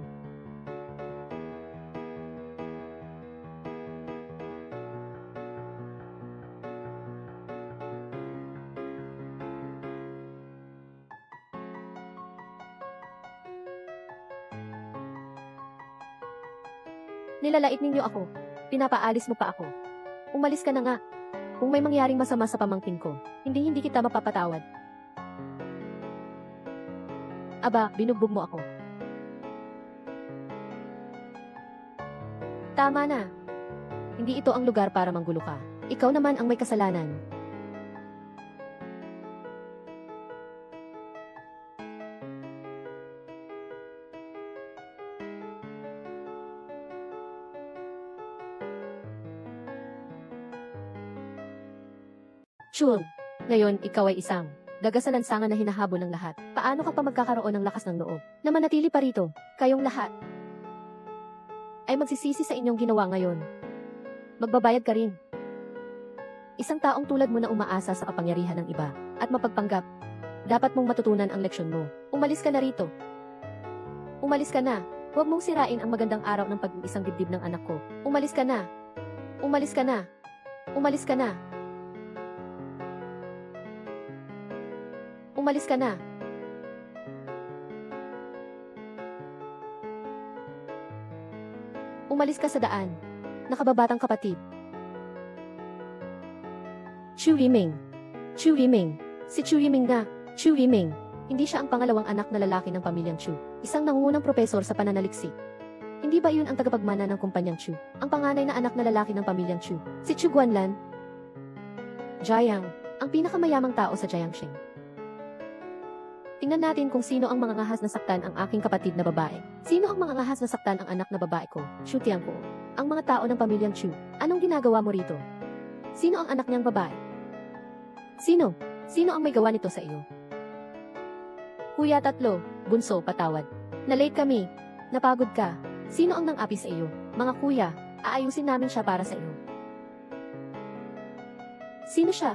Nilalait ninyo ako. Pinapaalis mo pa ako. Umalis ka na nga. Kung may mangyaring masama sa pamangkin ko, hindi kita mapapatawad. Aba, binugbog mo ako. Tama na. Hindi ito ang lugar para manggulo ka. Ikaw naman ang may kasalanan. Chul, ngayon ikaw ay isang gagasalansangan na hinahabol ng lahat. Paano ka pa magkakaroon ng lakas ng loob na manatili pa rito? Kayong lahat ay magsisisi sa inyong ginawa ngayon. Magbabayad ka rin. Isang taong tulad mo na umaasa sa kapangyarihan ng iba at mapagpanggap. Dapat mong matutunan ang leksyon mo. Umalis ka na rito. Umalis ka na. Huwag mong sirain ang magandang araw ng pag-iisang dibdib ng anak ko. Umalis ka na. Umalis ka na. Umalis ka na. Umalis ka na. Umalis ka sa daan. Nakababatang kapatid. Chu Yiming. Chu Yiming. Si Chu Yiming na. Chu Yiming. Hindi siya ang pangalawang anak na lalaki ng pamilyang Chu. Isang nangungunang propesor sa pananaliksik. Hindi ba iyon ang tagapagmana ng kumpanyang Chu? Ang panganay na anak na lalaki ng pamilyang Chu. Si Chu Guanlan. Jiang. Ang pinakamayamang tao sa Jiangxing. Tingnan natin kung sino ang mga ngahas na saktan ang aking kapatid na babae. Sino ang mga ngahas na saktan ang anak na babae ko? Chu Tiangco. Ang mga tao ng pamilyang Chu. Anong ginagawa mo rito? Sino ang anak niyang babae? Sino? Sino ang may gawa nito sa iyo? Kuya tatlo, bunso, patawad. Na-late kami. Napagod ka. Sino ang nang-api sa iyo? Mga kuya, aayusin namin siya para sa iyo. Sino siya?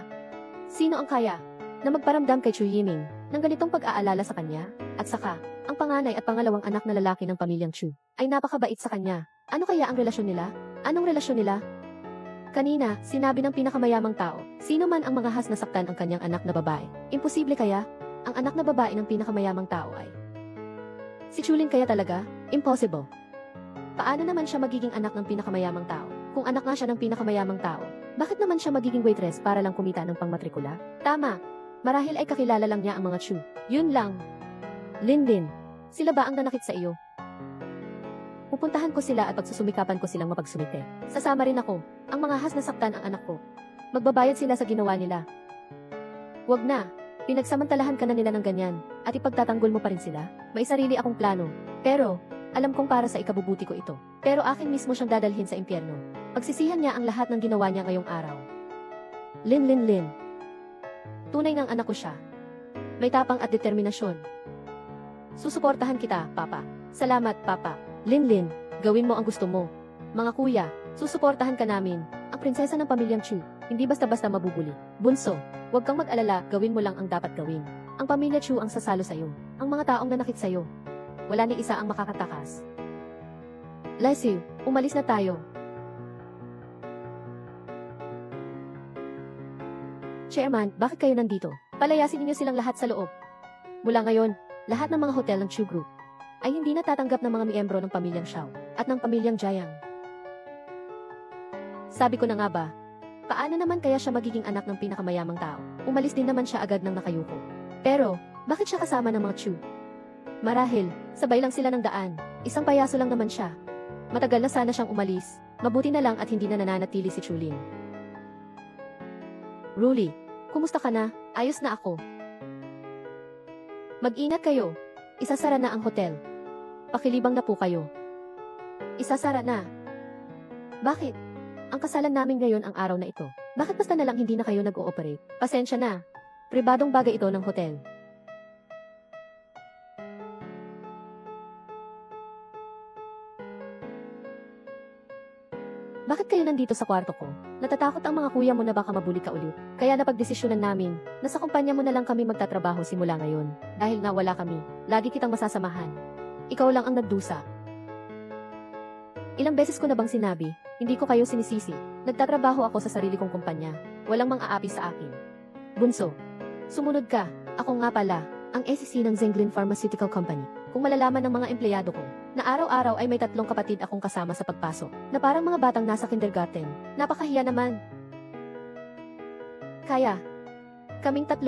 Sino ang kaya na magparamdam kay Chu Yiming ng ganitong pag-aalala sa kanya? At saka, ang panganay at pangalawang anak na lalaki ng pamilyang Chu ay napakabait sa kanya. Ano kaya ang relasyon nila? Anong relasyon nila? Kanina, sinabi ng pinakamayamang tao, sino man ang mga has na saktan ang kanyang anak na babae. Imposible kaya? Ang anak na babae ng pinakamayamang tao ay si Chulin kaya talaga? Impossible. Paano naman siya magiging anak ng pinakamayamang tao? Kung anak nga siya ng pinakamayamang tao, bakit naman siya magiging waitress para lang kumita ng pangmatrikula? Tama. Marahil ay kakilala lang niya ang mga Chu. Yun lang. Linlin, sila ba ang nanakit sa iyo? Pupuntahan ko sila at pagsusumikapan ko silang mapagsumite. Sasama rin ako. Ang mga has na saktan ang anak ko. Magbabayad sila sa ginawa nila. Wag na. Pinagsamantalahan ka na nila ng ganyan. At ipagtatanggol mo pa rin sila. May sarili akong plano. Pero, alam kong para sa ikabubuti ko ito. Pero akin mismo siyang dadalhin sa impyerno. Pagsisihan niya ang lahat ng ginawa niya ngayong araw. Lin. Tunay ng anak ko siya. May tapang at determinasyon. Susuportahan kita, Papa. Salamat, Papa. Lin, gawin mo ang gusto mo. Mga kuya, susuportahan ka namin. Ang prinsesa ng pamilyang Chu, hindi basta-basta mabubuli. Bunso, huwag kang mag-alala, gawin mo lang ang dapat gawin. Ang pamilya Chu ang sasalo sa'yo. Ang mga taong nanakit sa'yo. Wala ni isa ang makakatakas. Leslie, umalis na tayo. Chairman, bakit kayo nandito? Palayasin niyo silang lahat sa loob. Mula ngayon, lahat ng mga hotel ng Chu Group ay hindi natatanggap ng mga miyembro ng pamilyang Xiao at ng pamilyang Jiang. Sabi ko na nga ba, paano naman kaya siya magiging anak ng pinakamayamang tao? Umalis din naman siya agad ng nakayuko. Pero, bakit siya kasama ng mga Chu? Marahil, sabay lang sila ng daan. Isang payaso lang naman siya. Matagal na sana siyang umalis. Mabuti na lang at hindi na nananatili si Chulin. Ruli, kumusta ka na? Ayos na ako. Mag-ingat kayo. Isasara na ang hotel. Pakilibang na po kayo. Isasara na. Bakit? Ang kasalan namin ngayon ang araw na ito. Bakit basta na lang hindi na kayo nag-ooperate? Pasensya na. Pribadong bagay ito ng hotel. Bakit kayo nandito sa kwarto ko? Natatakot ang mga kuya mo na baka mabuli ka ulit. Kaya napagdesisyonan namin na sa kumpanya mo na lang kami magtatrabaho simula ngayon. Dahil nga wala kami, lagi kitang masasamahan. Ikaw lang ang nagdusa. Ilang beses ko na bang sinabi, hindi ko kayo sinisisi. Nagtatrabaho ako sa sarili kong kumpanya. Walang mang-aapi sa akin. Bunso, sumunod ka. Ako nga pala, ang SEC ng Zenglin Pharmaceutical Company. Kung malalaman ng mga empleyado ko, na araw-araw ay may 3 kapatid akong kasama sa pagpasok, na parang mga batang nasa kindergarten. Napakahiya naman. Kaya, kaming 3,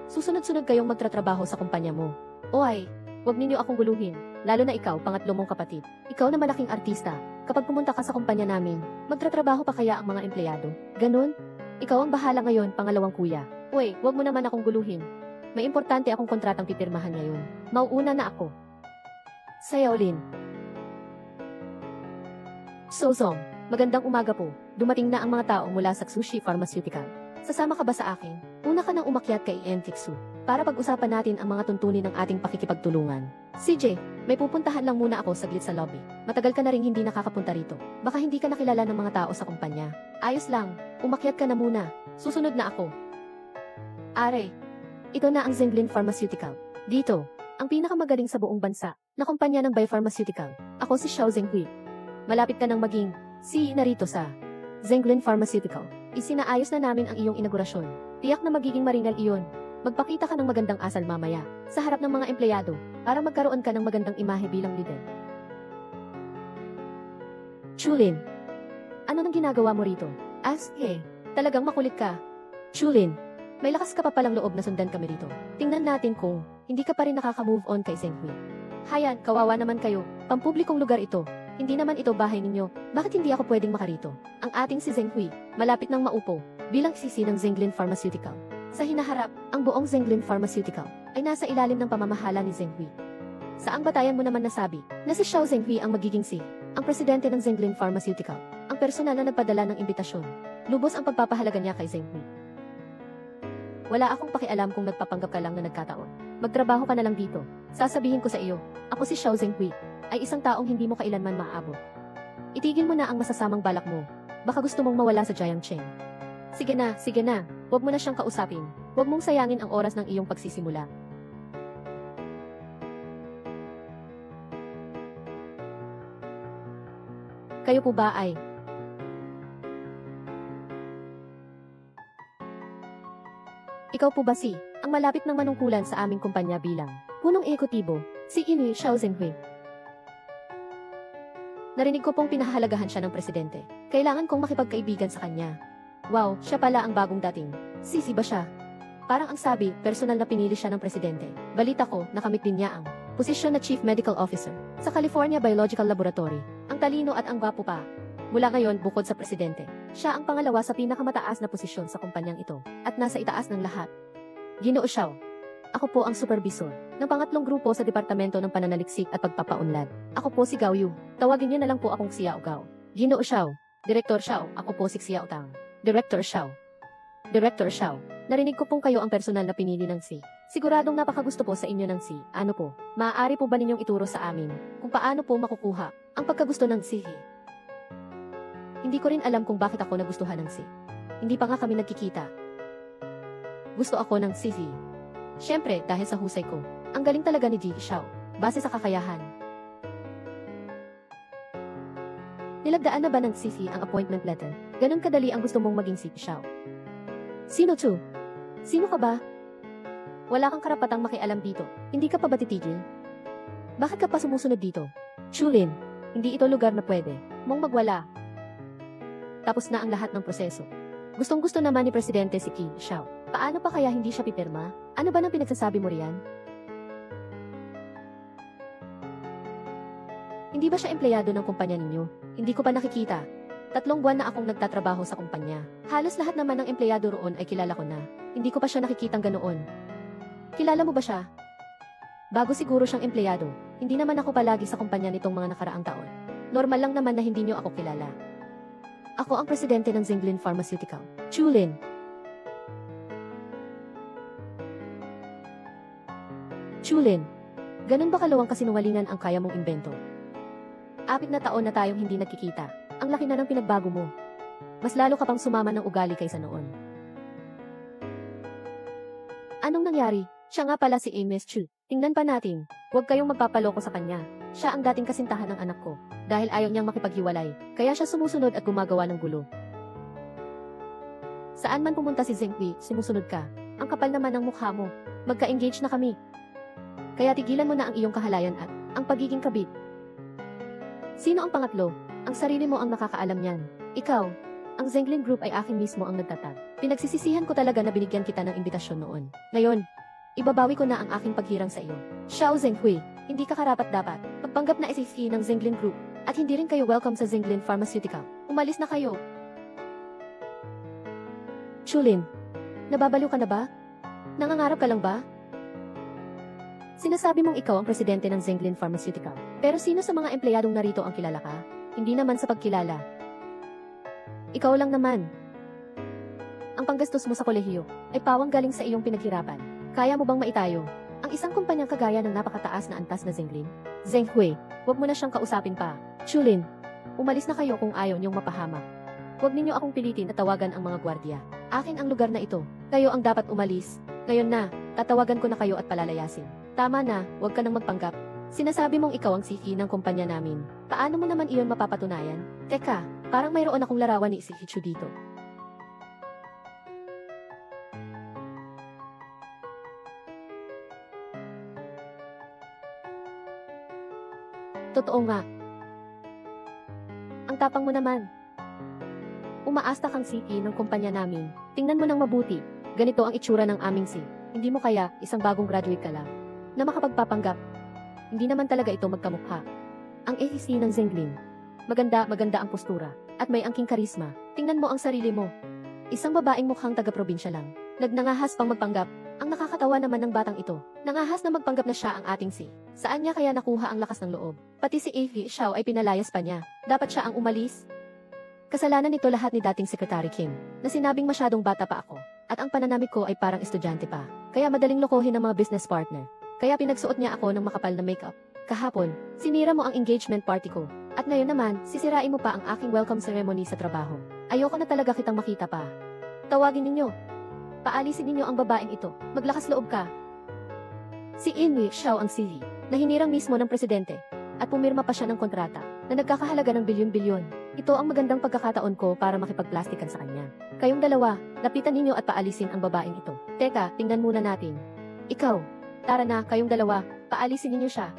susunod-sunod kayong magtatrabaho sa kumpanya mo. O ay, huwag ninyo akong guluhin, lalo na ikaw, pangatlo mong kapatid. Ikaw na malaking artista, kapag pumunta ka sa kumpanya namin, magtatrabaho pa kaya ang mga empleyado? Ganon? Ikaw ang bahala ngayon, pangalawang kuya. Uy, huwag mo naman akong guluhin. May importante akong kontratang pipirmahan ngayon. Mauuna na ako. Sayawlin. Sozong, magandang umaga po. Dumating na ang mga tao mula sa Sushi Pharmaceutical. Sasama ka ba sa akin? Una ka nang umakyat kay Ian Fixu para pag-usapan natin ang mga tuntunin ng ating pakikipagtulungan. CJ, may pupuntahan lang muna ako saglit sa lobby. Matagal ka na ring hindi nakakapunta rito. Baka hindi ka nakilala ng mga tao sa kumpanya. Ayos lang, umakyat ka na muna. Susunod na ako. Are, ito na ang Zenglin Pharmaceutical. Dito, ang pinakamagaling sa buong bansa na kumpanya ng Biopharmaceutical. Ako si Xiao Zenghui. Malapit ka nang maging CEO na rito sa Zenglin Pharmaceutical. Isinaayos na namin ang iyong inaugurasyon. Tiyak na magiging maringal iyon. Magpakita ka ng magandang asal mamaya sa harap ng mga empleyado para magkaroon ka ng magandang imahe bilang leader. Chulin, ano nang ginagawa mo rito? Talagang makulit ka. Chulin, may lakas ka pa palang loob na sundan kami rito. Tingnan natin kung hindi ka pa rin nakaka-move on kay Zenghui. Hayan, kawawa naman kayo. Pampublikong lugar ito. Hindi naman ito bahay ninyo. Bakit hindi ako pwedeng makarito? Ang ating si Zenghui, malapit nang maupo, bilang sisi ng Zenglin Pharmaceutical. Sa hinaharap, ang buong Zenglin Pharmaceutical ay nasa ilalim ng pamamahala ni Zenghui. Saang batayan mo naman nasabi na si Xiao Zenghui ang magiging ang presidente ng Zenglin Pharmaceutical, ang personal na nagpadala ng imbitasyon. Lubos ang pagpapahalaga niya kay Zenghui. Wala akong pakialam kung nagpapanggap ka lang na nagkataon. Magtrabaho ka na lang dito. Sasabihin ko sa iyo, ako si Xiao Zenghui, ay isang taong hindi mo kailanman maaabot. Itigil mo na ang masasamang balak mo. Baka gusto mong mawala sa Jiang Cheng. Sige na. Huwag mo na siyang kausapin. Huwag mong sayangin ang oras ng iyong pagsisimula. Kayo po ba ay ikaw po ba ang malapit ng manungkulan sa aming kumpanya bilang punong ekutibo, si Inui Xiao Zenghui? Narinig ko pong pinahahalagahan siya ng presidente. Kailangan kong makipagkaibigan sa kanya. Wow, siya pala ang bagong dating. Sisi ba siya? Parang ang sabi, personal na pinili siya ng presidente. Balita ko, nakamit din niya ang posisyon na Chief Medical Officer sa California Biological Laboratory. Ang talino at ang gwapo pa. Mula ngayon, bukod sa presidente, siya ang pangalawa sa pinakamataas na posisyon sa kumpanyang ito, at nasa itaas ng lahat. Ginoo Xiao, ako po ang supervisor ng pangatlong grupo sa Departamento ng Pananaliksik at Pagpapaunlad. Ako po si Gao Yu. Tawagin niyo na lang po akong Xiao Gao. Ginoo Xiao, Director Xiao, ako po si Xiao Tang. Director Xiao. Director Xiao, narinig ko pong kayo ang personal na pinili ng Siguradong napakagusto po sa inyo ng Ano po, maaari po ba ninyong ituro sa amin kung paano po makukuha ang pagkagusto ng Hindi ko rin alam kung bakit ako nagustuhan ng Hindi pa nga kami nagkikita. Gusto ako ng Siyempre, dahil sa husay ko. Ang galing talaga ni Ji Xiao, base sa kakayahan. Nilagdaan na ba ng ang appointment letter? Ganon kadali ang gusto mong maging Xiao. Sino to? Sino ka ba? Wala kang karapatang makialam dito. Hindi ka pa ba titigil? Bakit ka pa sumusunod dito? Chulin, hindi ito lugar na pwede mong magwala. Tapos na ang lahat ng proseso. Gustong-gusto naman ni Presidente si Qin Xiao. Paano pa kaya hindi siya pipirma? Ano ba nang pinagsasabi mo riyan? Hindi ba siya empleyado ng kumpanya ninyo? Hindi ko pa nakikita. 3 buwan na akong nagtatrabaho sa kumpanya. Halos lahat naman ng empleyado roon ay kilala ko na. Hindi ko pa siya nakikitang ganoon. Kilala mo ba siya? Bago siguro siyang empleyado. Hindi naman ako palagi sa kumpanya nitong mga nakaraang taon. Normal lang naman na hindi niyo ako kilala. Ako ang presidente ng Zenglin Pharmaceutical. Chulin. Chulin. Ganun ba kalawang kasinungalingan ang kaya mong imbento? 4 na taon na tayong hindi nagkikita. Ang laki na ng pinagbago mo. Mas lalo ka pang sumama ng ugali kaysa noon. Anong nangyari? Siya nga pala si Ms. Chu. Tingnan pa natin. Huwag kayong magpapaloko sa kanya. Siya ang dating kasintahan ng anak ko. Dahil ayaw niyang makipaghiwalay, kaya siya sumusunod at gumagawa ng gulo. Saan man pumunta si Zheng Hui, sumusunod ka. Ang kapal naman ng mukha mo. Magka-engage na kami. Kaya tigilan mo na ang iyong kahalayan at ang pagiging kabit. Sino ang pangatlo? Ang sarili mo ang nakakaalam niyan. Ikaw, ang Zhenglin Group ay akin mismo ang nagtatag. Pinagsisisihan ko talaga na binigyan kita ng imbitasyon noon. Ngayon, ibabawi ko na ang aking paghirang sa iyo. Xiao Zhenghui, hindi ka karapat-dapat. Magpanggap na SEC ng Zhenglin Group. At hindi rin kayo welcome sa Zhenglin Pharmaceutical. Umalis na kayo. Chulin, nababaliw ka na ba? Nangangarap ka lang ba? Sinasabi mong ikaw ang presidente ng Zhenglin Pharmaceutical. Pero sino sa mga empleyadong narito ang kilala ka? Hindi naman sa pagkilala. Ikaw lang naman. Ang panggastos mo sa kolehiyo ay pawang galing sa iyong pinaghirapan. Kaya mo bang maitayo ang isang kumpanyang kagaya ng napakataas na antas na Zhenglin? Zhenghui, huwag mo na siyang kausapin pa. Chulin, umalis na kayo kung ayaw niyong mapahamak. Huwag ninyo akong pilitin at tawagan ang mga gwardiya. Akin ang lugar na ito. Kayo ang dapat umalis. Ngayon na, tatawagan ko na kayo at palalayasin. Tama na, huwag ka nang magpanggap. Sinasabi mong ikaw ang siki ng kumpanya namin. Paano mo naman iyon mapapatunayan? Teka, parang mayroon akong larawan ni Shihichu dito. Totoo nga. Ang tapang mo naman. Umaasta kang siki ng kumpanya namin. Tingnan mo nang mabuti. Ganito ang itsura ng aming si. Hindi mo kaya isang bagong graduate ka lang na makapagpapanggap. Hindi naman talaga ito magkamukha. Ang AEC ng Zhenglin. Maganda ang postura. At may angking karisma. Tingnan mo ang sarili mo. Isang babaeng mukhang taga-probinsya lang. Nagnangahas pang magpanggap. Ang nakakatawa naman ng batang ito. Nangahas na magpanggap na siya ang ating si. Saan niya kaya nakuha ang lakas ng loob? Pati si Avi Xiao ay pinalayas pa niya. Dapat siya ang umalis? Kasalanan nito lahat ni dating Secretary Kim. Na sinabing masyadong bata pa ako. At ang pananamit ko ay parang estudyante pa. Kaya madaling lokohin ng mga business partner. Kaya pinagsuot niya ako ng makapal na makeup. Kahapon, sinira mo ang engagement party ko. At ngayon naman, sisirain mo pa ang aking welcome ceremony sa trabaho. Ayoko na talaga kitang makita pa. Tawagin ninyo. Paalisin ninyo ang babaeng ito. Maglakas loob ka. Si Inwi Xiao ang CEO, na hinirang mismo ng presidente. At pumirma pa siya ng kontrata, na nagkakahalaga ng bilyon-bilyon. Ito ang magandang pagkakataon ko para makipagplastikan sa kanya. Kayong dalawa, lapitan ninyo at paalisin ang babaeng ito. Teka, tingnan muna natin. Ikaw, tara na, kayong dalawa, paalisin ninyo siya.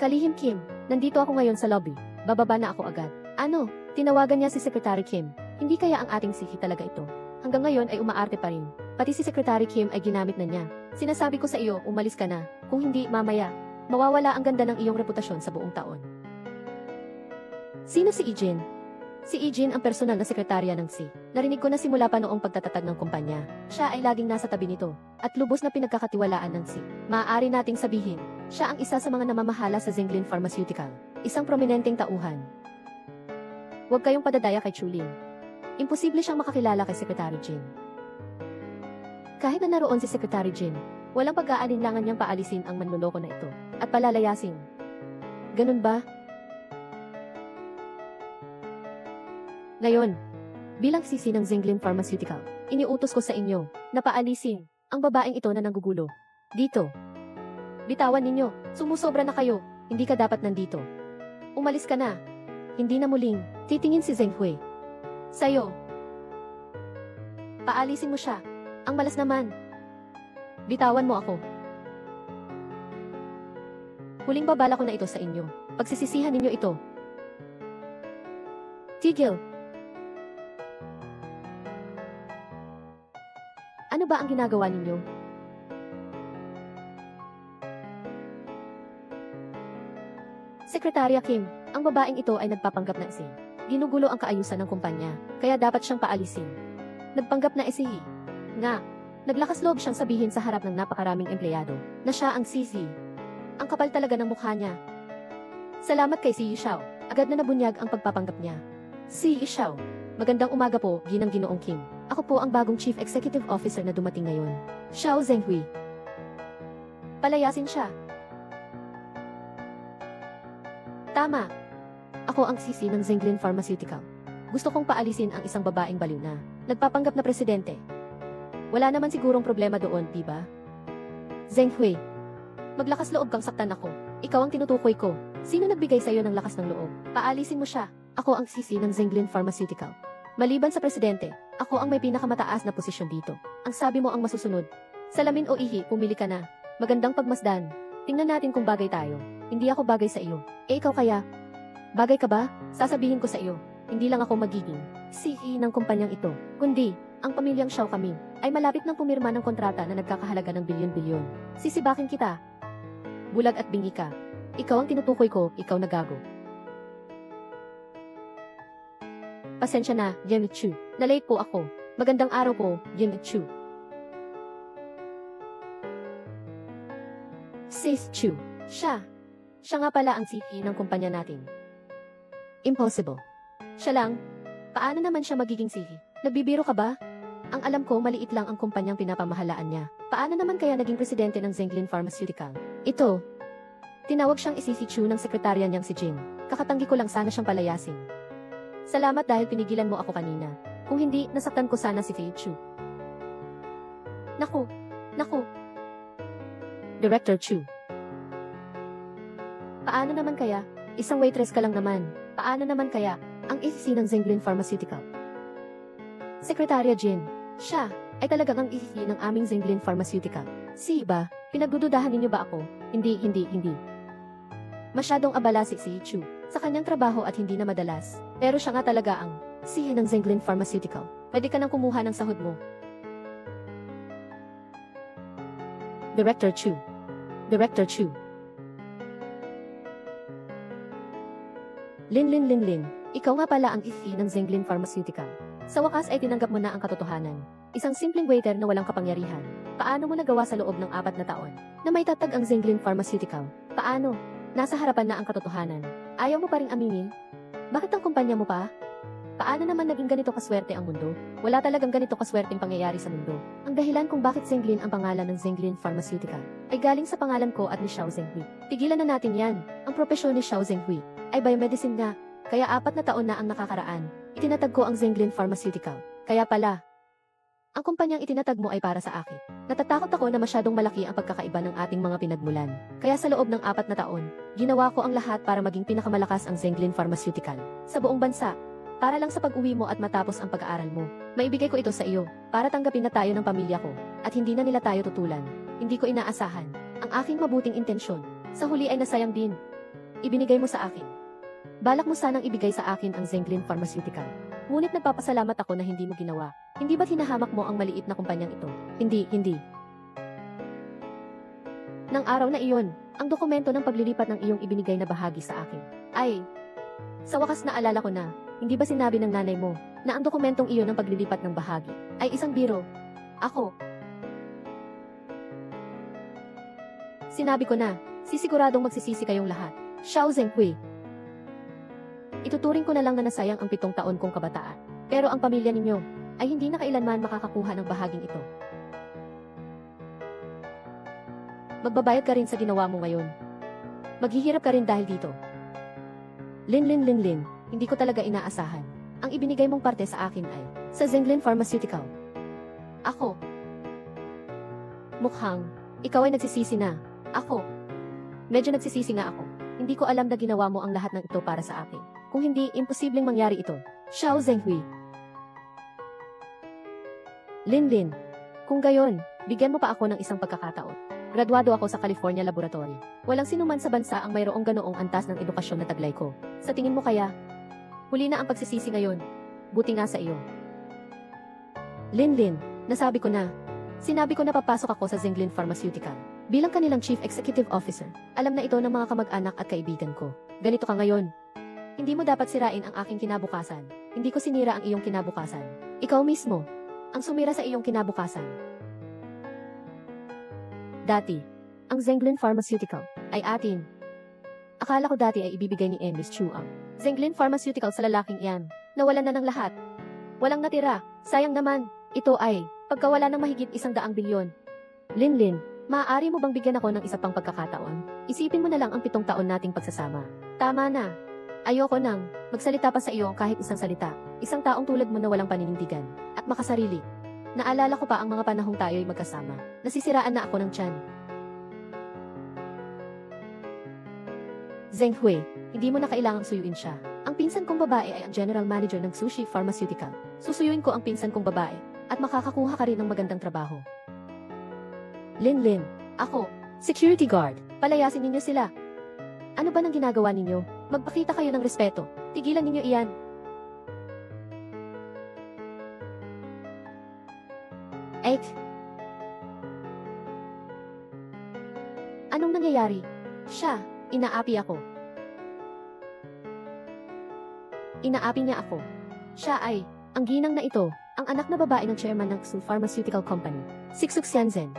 Kalihim Kim, nandito ako ngayon sa lobby. Bababa na ako agad. Ano? Tinawagan niya si Secretary Kim. Hindi kaya ang ating siki talaga ito? Hanggang ngayon ay umaarte pa rin. Pati si Secretary Kim ay ginamit na niya. Sinasabi ko sa iyo, umalis ka na. Kung hindi, mamaya, mawawala ang ganda ng iyong reputasyon sa buong taon. Sino si Ijin? Si Ijin ang personal na sekretarya ng Si. Narinig ko na simula pa noong pagtatatag ng kumpanya. Siya ay laging nasa tabi nito. At lubos na pinagkakatiwalaan ng Si. Maaari nating sabihin, siya ang isa sa mga namamahala sa Zhenglin Pharmaceutical. Isang prominenteng tauhan. Huwag kayong padadaya kay Chulin. Imposible siyang makakilala kay Secretary Jin. Kahit na naroon si Secretary Jin, walang pag-aalinlangan niyang paalisin ang manloloko na ito at palalayasin. Ganun ba? Ngayon, bilang sisi ng Zhenglin Pharmaceutical, iniutos ko sa inyo na paalisin ang babaeng ito na nanggugulo. Dito. Bitawan ninyo, sumusobra na kayo, hindi ka dapat nandito. Umalis ka na. Hindi na muling titingin si Zhenghui sa'yo. Paalisin mo siya. Ang malas naman. Bitawan mo ako. Huling babala ko na ito sa inyo. Pagsisisihan ninyo ito. Tigil. Ano ba ang ginagawa ninyo? Sekretarya Kim, ang babaeng ito ay nagpapanggap na isi. Ginugulo ang kaayusan ng kumpanya, kaya dapat siyang paalisin. Nagpanggap na isi. Nga, naglakas loob siyang sabihin sa harap ng napakaraming empleyado na siya ang sisi. Ang kapal talaga ng mukha niya. Salamat kay Si Xiao, agad na nabunyag ang pagpapanggap niya. Si Xiao, magandang umaga po, Ginang Ginoong Kim. Ako po ang bagong Chief Executive Officer na dumating ngayon. Xiao Zhenghui. Palayasin siya. Tama. Ako ang sisi ng Zenglin Pharmaceutical. Gusto kong paalisin ang isang babaeng baliw na nagpapanggap na presidente. Wala naman sigurong problema doon, di ba? Zheng Hui, maglakas loob kang saktan ako. Ikaw ang tinutukoy ko. Sino nagbigay sa'yo ng lakas ng loob? Paalisin mo siya. Ako ang sisi ng Zenglin Pharmaceutical. Maliban sa presidente, ako ang may pinakamataas na posisyon dito. Ang sabi mo ang masusunod. Salamin o ihi, pumili ka na. Magandang pagmasdan. Tingnan natin kung bagay tayo. Hindi ako bagay sa iyo. Ikaw kaya? Bagay ka ba? Sasabihin ko sa iyo. Hindi lang ako magiging CEO ng kumpanyang ito, kundi ang pamilyang Xiao kami ay malapit nang pumirma ng kontrata na nagkakahalaga ng bilyon-bilyon. Sisibakin kita. Bulag at bingi ka. Ikaw ang tinutukoy ko, ikaw na gago. Pasensya na, Yen Chu. Na-late po ako. Magandang araw po, Yen Chu. Sis Chu. Siya nga pala ang CEO ng kumpanya natin. Impossible. Siya lang? Paano naman siya magiging CEO? Nagbibiro ka ba? Ang alam ko, maliit lang ang kumpanyang pinapamahalaan niya. Paano naman kaya naging presidente ng Zenglin Pharmaceutical? Ito. Tinawag siyang isisi Chu ng sekretarya niyang si Jing. Kakatanggi ko lang sana siyang palayasin. Salamat dahil pinigilan mo ako kanina. Kung hindi, nasaktan ko sana si Fei Chu. Naku. Director Chu. Paano naman kaya? Isang waitress ka lang naman. Paano naman kaya ang isisi ng Zenglin Pharmaceutical? Sekretarya Jin. Siya ay talagang ang isisi ng aming Zenglin Pharmaceutical. Si ba? Pinagdududahan ninyo ba ako? Hindi. Masyadong abala si Chu sa kanyang trabaho at hindi na madalas. Pero siya nga talaga ang CEO ng Zenglin Pharmaceutical. Pwede ka nang kumuha ng sahod mo. Director Chu. Lin. Ikaw nga pala ang isisi ng Zenglin Pharmaceutical. Sa wakas ay tinanggap mo na ang katotohanan. Isang simpleng waiter na walang kapangyarihan. Paano mo nagawa sa loob ng 4 na taon na may tatag ang Zenglin Pharmaceutical? Paano? Nasa harapan na ang katotohanan. Ayaw mo pa ring aminin? Bakit ang kumpanya mo pa? Paano naman naging ganito kaswerte ang mundo? Wala talagang ganito kaswerteng pangyayari sa mundo. Ang dahilan kung bakit Zenglin ang pangalan ng Zenglin Pharmaceutical ay galing sa pangalan ko at ni Xiao Zhenghui. Tigilan na natin yan. Ang propesyon ni Xiao Zhenghui ay biomedicine nga. Kaya 4 na taon na ang nakakaraan. Itinatag ko ang Zenglin Pharmaceutical. Kaya pala, ang kumpanyang itinatag mo ay para sa akin. Natatakot ako na masyadong malaki ang pagkakaiba ng ating mga pinagmulan. Kaya sa loob ng 4 na taon, ginawa ko ang lahat para maging pinakamalakas ang Zenglin Pharmaceutical sa buong bansa. Para lang sa pag-uwi mo at matapos ang pag-aaral mo. Maibigay ko ito sa iyo, para tanggapin na tayo ng pamilya ko, at hindi na nila tayo tutulan. Hindi ko inaasahan ang aking mabuting intensyon. Sa huli ay nasayang din. Ibinigay mo sa akin. Balak mo sanang ibigay sa akin ang Zenglin Pharmaceutical. Ngunit nagpapasalamat ako na hindi mo ginawa. Hindi ba't hinahamak mo ang maliit na kumpanyang ito? Hindi. Nang araw na iyon, ang dokumento ng paglilipat ng iyong ibinigay na bahagi sa akin ay... Sa wakas naalala ko na, hindi ba sinabi ng nanay mo na ang dokumentong iyon ng paglilipat ng bahagi ay isang biro? Ako. Sinabi ko na, sisiguradong magsisisi kayong lahat. Xiao Zhenghui. Ituturing ko na lang na nasayang ang 7 taon kong kabataan. Pero ang pamilya ninyo ay hindi na kailanman makakakuha ng bahaging ito. Magbabayad ka rin sa ginawa mo ngayon. Maghihirap ka rin dahil dito. Lin. Hindi ko talaga inaasahan. Ang ibinigay mong parte sa akin ay sa Zenglin Pharmaceutical. Ako. Mukhang, ikaw ay nagsisisi na. Ako. Medyo nagsisisi nga ako. Hindi ko alam na ginawa mo ang lahat ng ito para sa akin. Kung hindi, imposibleng mangyari ito. Xiao Zhenghui. Lin. Kung gayon, bigyan mo pa ako ng isang pagkakataon. Graduado ako sa California Laboratory. Walang sinuman sa bansa ang mayroong ganoong antas ng edukasyon na taglay ko. Sa tingin mo kaya, huli na ang pagsisisi ngayon. Buti nga sa iyo. Lin, nasabi ko na. Sinabi ko na papasok ako sa Zenglin Pharmaceutical. Bilang kanilang Chief Executive Officer, alam na ito ng mga kamag-anak at kaibigan ko. Ganito ka ngayon. Hindi mo dapat sirain ang aking kinabukasan. Hindi ko sinira ang iyong kinabukasan. Ikaw mismo, ang sumira sa iyong kinabukasan. Dati, ang Zenglin Pharmaceutical ay atin. Akala ko dati ay ibibigay ni Ms. Chu ang Zenglin Pharmaceutical sa lalaking iyan. Nawalan na ng lahat. Walang natira. Sayang naman. Ito ay pagkawala ng mahigit 100 bilyon. Lin, maaari mo bang bigyan ako ng isa pang pagkakataon? Isipin mo na lang ang 7 taon nating pagsasama. Tama na. Ayoko nang magsalita pa sa iyo kahit isang salita. Isang taong tulad mo na walang paninindigan at makasarili. Naalala ko pa ang mga panahong tayo'y magkasama. Nasisiraan na ako ng tiyan. Zheng Hui, hindi mo na kailangang suyuin siya. Ang pinsan kong babae ay ang general manager ng Sushi Pharmaceutical. Susuyuin ko ang pinsan kong babae at makakakuha ka rin ng magandang trabaho. Lin Lin, ako, security guard. Palayasin ninyo sila. Ano ba nang ginagawa ninyo? Magpakita kayo ng respeto. Tigilan ninyo iyan. Ek. Anong nangyayari? Siya, inaapi ako. Inaapi niya ako. Siya ay, ang ginang na ito, ang anak na babae ng chairman ng Xu Pharmaceutical Company, Siksuk Xianzhen.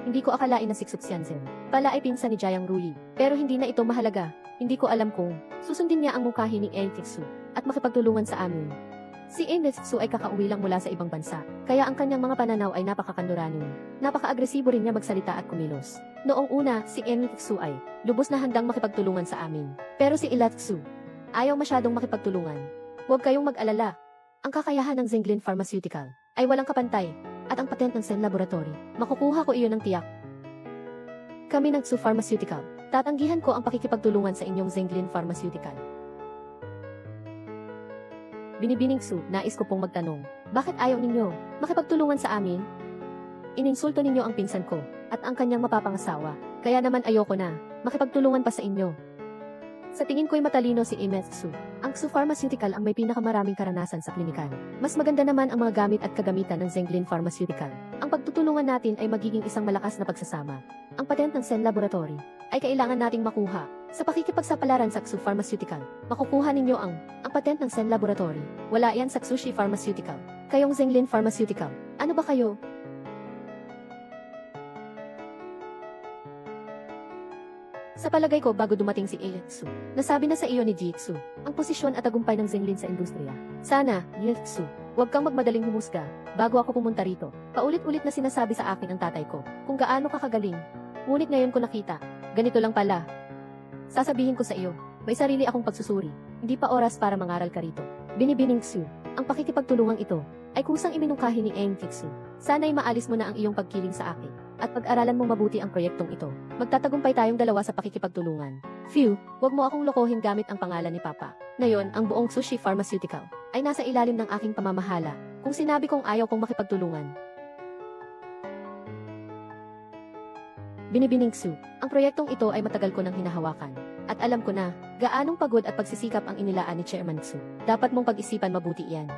Hindi ko akalain na Siksuk Xianzhen pala ay pinsan ni Jiang Rui. Pero hindi na ito mahalaga. Hindi ko alam kung susundin niya ang mungkahi ni Eng Tixu at makipagtulungan sa amin. Si Eng Tixu ay kakauwi lang mula sa ibang bansa, kaya ang kanyang mga pananaw ay napakakanduranin. Napaka-agresibo rin niya magsalita at kumilos. Noong una, si Eng Tixu ay lubos na handang makipagtulungan sa amin. Pero si Ila Tixu ayaw masyadong makipagtulungan. Huwag kayong mag-alala. Ang kakayahan ng Zhenglin Pharmaceutical ay walang kapantay, at ang patent ng Sen Laboratory, makukuha ko iyon ng tiyak. Kami ng Xu Pharmaceutical, tatanggihan ko ang pakikipagtulungan sa inyong Zhenglin Pharmaceutical. Binibining Xu, nais ko pong magtanong, bakit ayaw ninyo makipagtulungan sa amin? Ininsulto ninyo ang pinsan ko, at ang kanyang mapapangasawa, kaya naman ayoko na makipagtulungan pa sa inyo. Sa tingin ko'y matalino si Eng Tixu. Ang Xu Pharmaceutical ang may pinakamaraming karanasan sa klinikal. Mas maganda naman ang mga gamit at kagamitan ng Zhenglin Pharmaceutical. Ang pagtutulungan natin ay magiging isang malakas na pagsasama. Ang patent ng Sen Laboratory ay kailangan nating makuha. Sa pakikipagsapalaran sa Xu Pharmaceutical, makukuha ninyo ang patent ng Sen Laboratory. Wala yan sa Sushi Pharmaceutical. Kayong Zhenglin Pharmaceutical, ano ba kayo? Sa palagay ko bago dumating si Eng Tixu, nasabi na sa iyo ni Jixu ang posisyon at tagumpay ng Zhenglin sa industriya. Sana, Eng Tixu, huwag kang magmadaling humusga bago ako pumunta rito. Paulit-ulit na sinasabi sa akin ang tatay ko kung gaano kakagaling. Ngunit ngayon ko nakita, ganito lang pala. Sasabihin ko sa iyo, may sarili akong pagsusuri. Hindi pa oras para mangaral ka rito. Binibining Xu, ang pakikipagtulungang ito ay kusang iminungkahi ni Eng Tixu. Sana'y maalis mo na ang iyong pagkiling sa akin at pag-aralan mong mabuti ang proyektong ito. Magtatagumpay tayong dalawa sa pakikipagtulungan. Phew, wag mo akong lokohin gamit ang pangalan ni Papa. Ngayon, ang buong Sushi Pharmaceutical ay nasa ilalim ng aking pamamahala. Kung sinabi kong ayaw kong makipagtulungan. Binibining Xu, ang proyektong ito ay matagal ko nang hinahawakan. At alam ko na, gaanong pagod at pagsisikap ang inilaan ni Chairman Xu. Dapat mong pag-isipan mabuti iyan.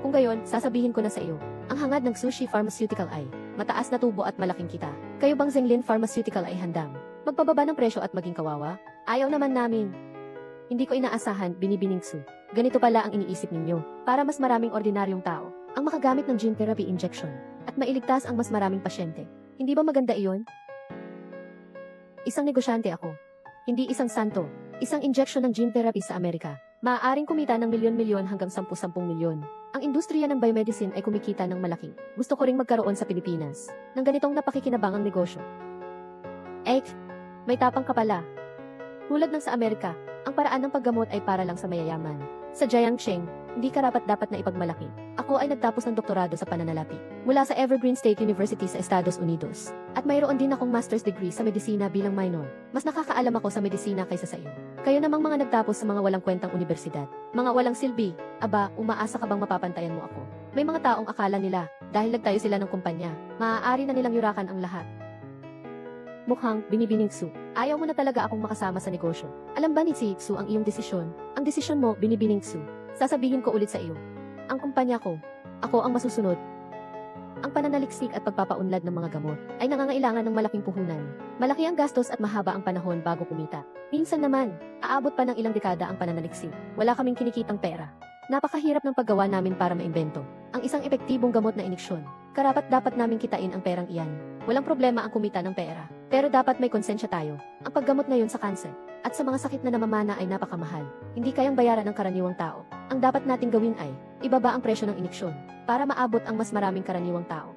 Kung gayon, sasabihin ko na sa iyo, ang hangad ng Sushi Pharmaceutical ay mataas na tubo at malaking kita. Kayo bang Zhenglin Pharmaceutical ay handang magpababa ng presyo at maging kawawa? Ayaw naman namin. Hindi ko inaasahan, Binibining Xu. Ganito pala ang iniisip ninyo, para mas maraming ordinaryong tao ang makagamit ng gene therapy injection at mailigtas ang mas maraming pasyente. Hindi ba maganda iyon? Isang negosyante ako. Hindi isang santo. Isang injection ng gene therapy sa Amerika. Maaaring kumita ng milyon-milyon hanggang 10-10 milyon. Ang industriya ng biomedicine ay kumikita ng malaki. Gusto ko ring magkaroon sa Pilipinas ng ganitong napakikinabangang negosyo. May tapang ka pala. Tulad ng sa Amerika, ang paraan ng paggamot ay para lang sa mayayaman. Sa Jiangsheng, hindi karapat-dapat na ipagmalaki. Ako ay nagtapos ng doktorado sa pananalapi mula sa Evergreen State University sa Estados Unidos. At mayroon din akong master's degree sa medisina bilang minor. Mas nakakaalam ako sa medisina kaysa sa iyo. Kayo namang mga nagtapos sa mga walang kwentang universidad. Mga walang silbi. Aba, umaasa ka bang mapapantayan mo ako? May mga taong akala nila, dahil nagtayo sila ng kumpanya, maaari na nilang yurakan ang lahat. Mukhang, Binibining Xu, ayaw mo na talaga akong makasama sa negosyo. Alam ba ni Xu ang iyong desisyon? Ang desisyon mo, Binibining Xu. Sasabihin ko ulit sa iyo. Ang kumpanya ko, ako ang masusunod. Ang pananaliksik at pagpapaunlad ng mga gamot ay nangangailangan ng malaking puhunan. Malaki ang gastos at mahaba ang panahon bago kumita. Minsan naman, aabot pa ng ilang dekada ang pananaliksik. Wala kaming kinikitang pera. Napakahirap ng paggawa namin para maimbento ang isang epektibong gamot na iniksyon. Karapat-dapat namin kitain ang perang iyan. Walang problema ang kumita ng pera. Pero dapat may konsensya tayo. Ang paggamot na yun sa kanser at sa mga sakit na namamana ay napakamahal. Hindi kayang bayaran ng karaniwang tao. Ang dapat nating gawin ay ibaba ang presyo ng iniksyon para maabot ang mas maraming karaniwang tao.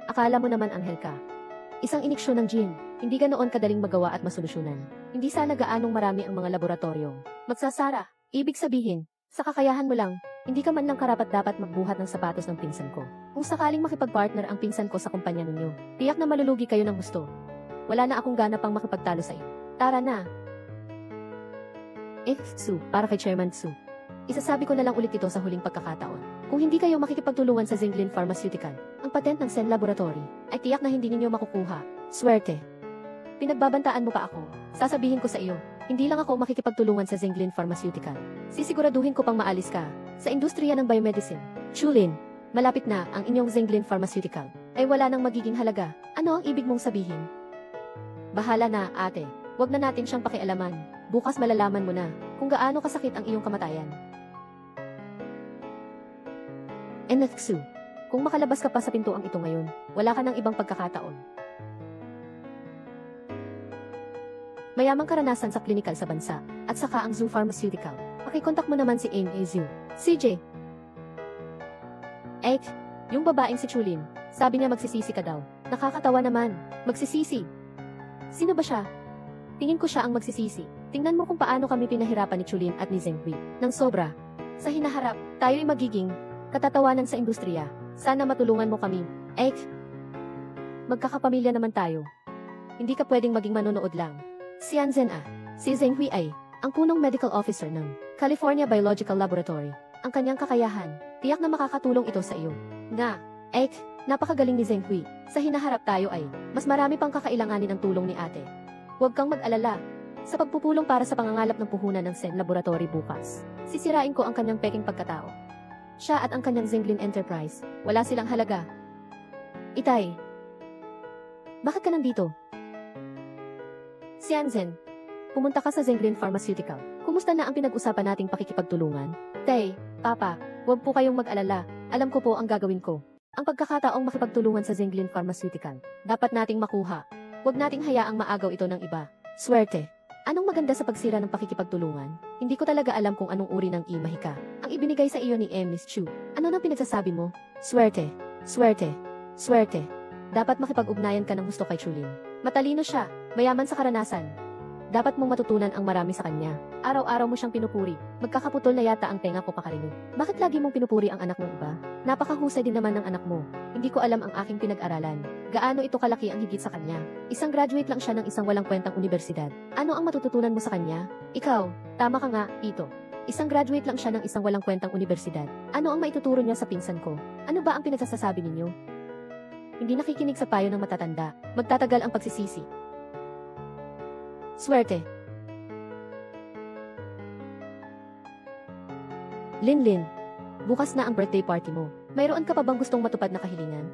Akala mo naman anghel ka. Isang iniksyon ng gene, hindi ganoon kadaling magawa at masolusyonan. Hindi sana gaanong marami ang mga laboratoryong Magsasara, ibig sabihin, sa kakayahan mo lang, hindi ka man lang karapat-dapat magbuhat ng sapatos ng pinsan ko. Kung sakaling makipag-partner ang pinsan ko sa kumpanya ninyo, tiyak na malulugi kayo ng gusto. Wala na akong gana pang makipagtalo sa iyo. Tara na. Su, para kay Chairman Su. Isasabi ko na lang ulit ito sa huling pagkakataon. Kung hindi kayo makikipagtulungan sa Zinglin Pharmaceutical, ang patent ng Sen Laboratory, ay tiyak na hindi ninyo makukuha. Swerte. Pinagbabantaan mo pa ako. Sasabihin ko sa iyo, hindi lang ako makikipagtulungan sa Zinglin Pharmaceutical. Sisiguraduhin ko pang maalis ka sa industriya ng biomedicine. Chulin, malapit na ang inyong Zinglin Pharmaceutical. Ay wala nang magiging halaga. Ano ang ibig mong sabihin? Bahala na, ate. Huwag na natin siyang pakialaman. Bukas malalaman mo na kung gaano kasakit ang iyong kamatayan. Enetsu, kung makalabas ka pa sa pintuang ito ngayon, wala ka ng ibang pagkakataon. Mayamang karanasan sa klinikal sa bansa, at saka ang Zoo Pharmaceutical. Pakikontak mo naman si Amy Zhu. CJ. Yung babaeng si Chulin, sabi niya magsisisi ka daw. Nakakatawa naman. Magsisisi. Sino ba siya? Tingin ko siya ang magsisisi. Tingnan mo kung paano kami pinahirapan ni Chulin at ni Zhenghui. Nang sobra. Sa hinaharap, tayo'y magiging katatawanan sa industriya. Sana matulungan mo kami. Magkakapamilya naman tayo. Hindi ka pwedeng maging manonood lang. Si Zhenghui ay ang punong medical officer ng California Biological Laboratory. Ang kanyang kakayahan, tiyak na makakatulong ito sa iyo. Napakagaling ni Zhenghui. Sa hinaharap tayo ay mas marami pang kakailanganin ng tulong ni ate. Huwag kang mag-alala. Sa pagpupulong para sa pangangalap ng puhunan ng Sen Laboratory bukas, sisirain ko ang kanyang peking pagkatao. Siya at ang kanyang Zinglin Enterprise, wala silang halaga. Itay, bakit ka nandito? Xianzhen, pumunta ka sa Zinglin Pharmaceutical. Kumusta na ang pinag-usapan nating pakikipagtulungan? Tay, Papa, huwag po kayong mag-alala. Alam ko po ang gagawin ko. Ang pagkakataong makipagtulungan sa Zinglin Pharmaceutical, dapat nating makuha. Huwag nating hayaang maagaw ito ng iba. Swerte. Anong maganda sa pagsira ng pakikipagtulungan? Hindi ko talaga alam kung anong uri ng imahika ang ibinigay sa iyo ni Miss Chu. Ano nang pinagsasabi mo? Swerte. Swerte. Swerte. Dapat makipag-ugnayan ka ng gusto kay Chulin. Matalino siya, mayaman sa karanasan. Dapat mong matutunan ang marami sa kanya. Araw-araw mo siyang pinupuri. Magkakaputol na yata ang tenga ko pakarinig. Bakit lagi mong pinupuri ang anak ng iba? Napakahusay din naman ng anak mo. Hindi ko alam ang aking pinag-aralan. Gaano ito kalaki ang higit sa kanya? Isang graduate lang siya ng isang walang kwentang universidad. Ano ang matututunan mo sa kanya? Ikaw, tama ka nga, Ito. Isang graduate lang siya ng isang walang kwentang universidad. Ano ang maituturo niya sa pinsan ko? Ano ba ang pinagsasabi ninyo? Hindi nakikinig sa payo ng matatanda. Magtatagal ang pagsisisi. Swerte. Linlin, bukas na ang birthday party mo. Mayroon ka pa bang gustong matupad na kahilingan?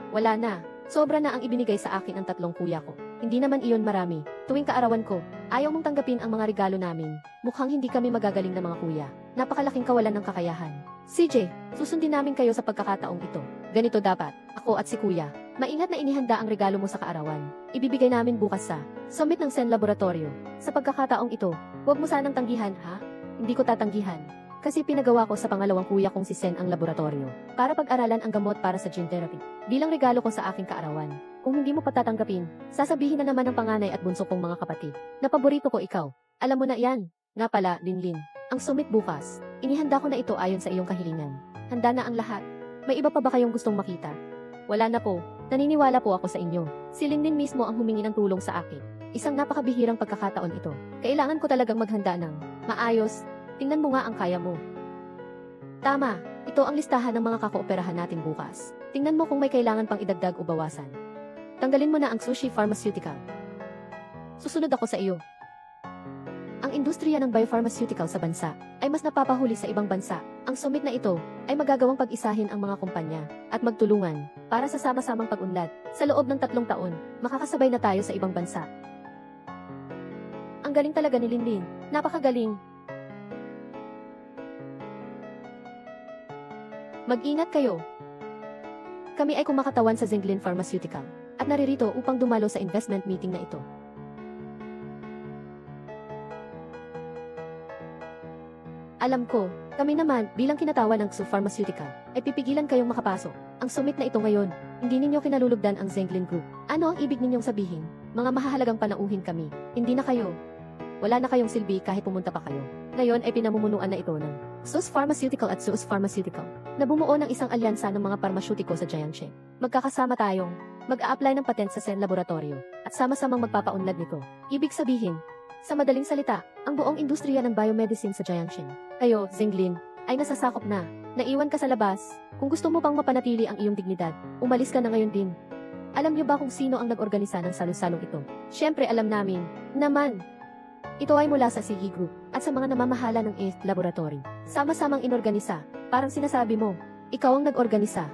Wala na. Sobra na ang ibinigay sa akin ng 3 kuya ko. Hindi naman iyon marami. Tuwing kaarawan ko, ayaw mong tanggapin ang mga regalo namin. Mukhang hindi kami magagaling na mga kuya. Napakalaking kawalan ng kakayahan. CJ, susundin namin kayo sa pagkakataong ito. Ganito dapat, ako at si kuya. Maingat na inihanda ang regalo mo sa kaarawan. Ibibigay namin bukas sa summit ng Sen Laboratorio. Sa pagkakataong ito, huwag mo sanang tanggihan, ha? Hindi ko tatanggihan. Kasi pinagawa ko sa pangalawang kuya kong si Sen ang laboratorio para pag-aralan ang gamot para sa gene therapy. Bilang regalo ko sa aking kaarawan. Kung hindi mo patatanggapin, sasabihin na naman ng panganay at bunso kong mga kapatid na paborito ko ikaw. Alam mo na yan. Nga pala, Linlin. Ang summit bukas. Inihanda ko na ito ayon sa iyong kahilingan. Handa na ang lahat. May iba pa ba kayong gustong makita? Wala na po. Naniniwala po ako sa inyo. Si Linlin mismo ang humingi ng tulong sa akin. Isang napakabihirang pagkakataon ito. Kailangan ko talagang maghanda ng maayos. Tingnan mo nga ang kaya mo. Tama. Ito ang listahan ng mga kakooperahan natin bukas. Tingnan mo kung may kailangan pang idagdag o bawasan. Tanggalin mo na ang Sushi Pharmaceutical. Susunod ako sa iyo. Ang industriya ng biopharmaceutical sa bansa ay mas napapahuli sa ibang bansa. Ang summit na ito ay magagawang pag-isahin ang mga kumpanya at magtulungan para sa sama-samang pag-unlad. Sa loob ng 3 taon, makakasabay na tayo sa ibang bansa. Ang galing talaga ni Linlin. Napakagaling. Mag-ingat kayo. Kami ay kumakatawan sa Zinglin Pharmaceutical at naririto upang dumalo sa investment meeting na ito. Alam ko, kami naman, bilang kinatawan ng Zoo Pharmaceutical, ay pipigilan kayong makapasok. Ang summit na ito ngayon, hindi ninyo kinalulugdan ang Zinglin Group. Ano ang ibig ninyong sabihin? Mga mahahalagang panauhin kami. Hindi na kayo. Wala na kayong silbi kahit pumunta pa kayo. Ngayon ay pinamumunuan na ito ng SUS Pharmaceutical at SUS Pharmaceutical na bumuo ng isang alyansa ng mga parmasyutiko sa Jiangxi. Magkakasama tayong mag-a-apply ng patent sa Sen Laboratorio at sama-samang magpapaunlad nito. Ibig sabihin, sa madaling salita, ang buong industriya ng biomedicine sa Jiangxi. Kayo, Zenglin, ay nasasakop na. Naiwan ka sa labas. Kung gusto mo pang mapanatili ang iyong dignidad, umalis ka na ngayon din. Alam niyo ba kung sino ang nag-organisa ng salu-salong ito? Siyempre alam namin. Naman. Ito ay mula sa CE Group at sa mga namamahala ng ETH Laboratory. Sama-samang inorganisa. Parang sinasabi mo, ikaw ang nag-organisa.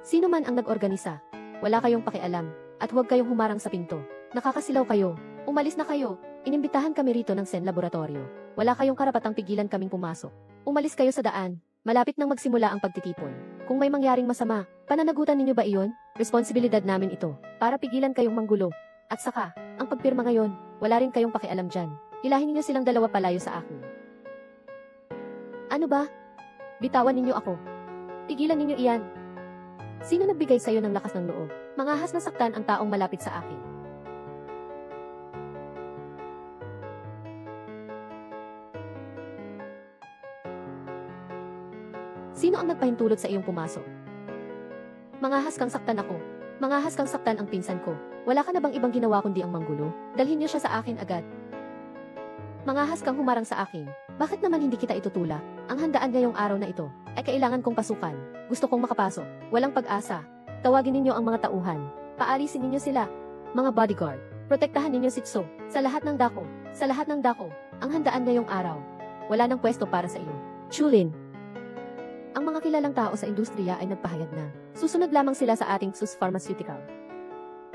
Sino man ang nag-organisa, wala kayong pakialam at huwag kayong humarang sa pinto. Nakakasilaw kayo. Umalis na kayo. Inimbitahan kami rito ng Sen Laboratorio. Wala kayong karapatang pigilan kaming pumasok. Umalis kayo sa daan. Malapit nang magsimula ang pagtitipon. Kung may mangyaring masama, pananagutan ninyo ba iyon? Responsibilidad namin ito, para pigilan kayong manggulo. At saka, ang pagpirma ngayon, wala rin kayong pakialam dyan. Hilahin ninyo silang dalawa palayo sa akin. Ano ba? Bitawan ninyo ako. Pigilan ninyo iyan. Sino nagbigay sa'yo ng lakas ng loob? Mangahas na saktan ang taong malapit sa akin. Sino ang nagpahintulot sa iyong pumasok? Mangahas kang saktan ako. Mangahas kang saktan ang pinsan ko. Wala ka na bang ibang ginawa kundi ang manggulo? Dalhin niyo siya sa akin agad. Mangahas kang humarang sa akin. Bakit naman hindi kita itutulak? Ang handaan ngayong araw na ito ay kailangan kong pasukan. Gusto kong makapasok. Walang pag-asa. Tawagin ninyo ang mga tauhan. Paalisin ninyo sila. Mga bodyguard. Protektahan ninyo si Tso. Sa lahat ng dako. Sa lahat ng dako. Ang handaan ngayong araw. Wala nang pwesto para sa iyo. Chulin. Ang mga kilalang tao sa industriya ay nagpahayag na susunod lamang sila sa ating SUS Pharmaceutical.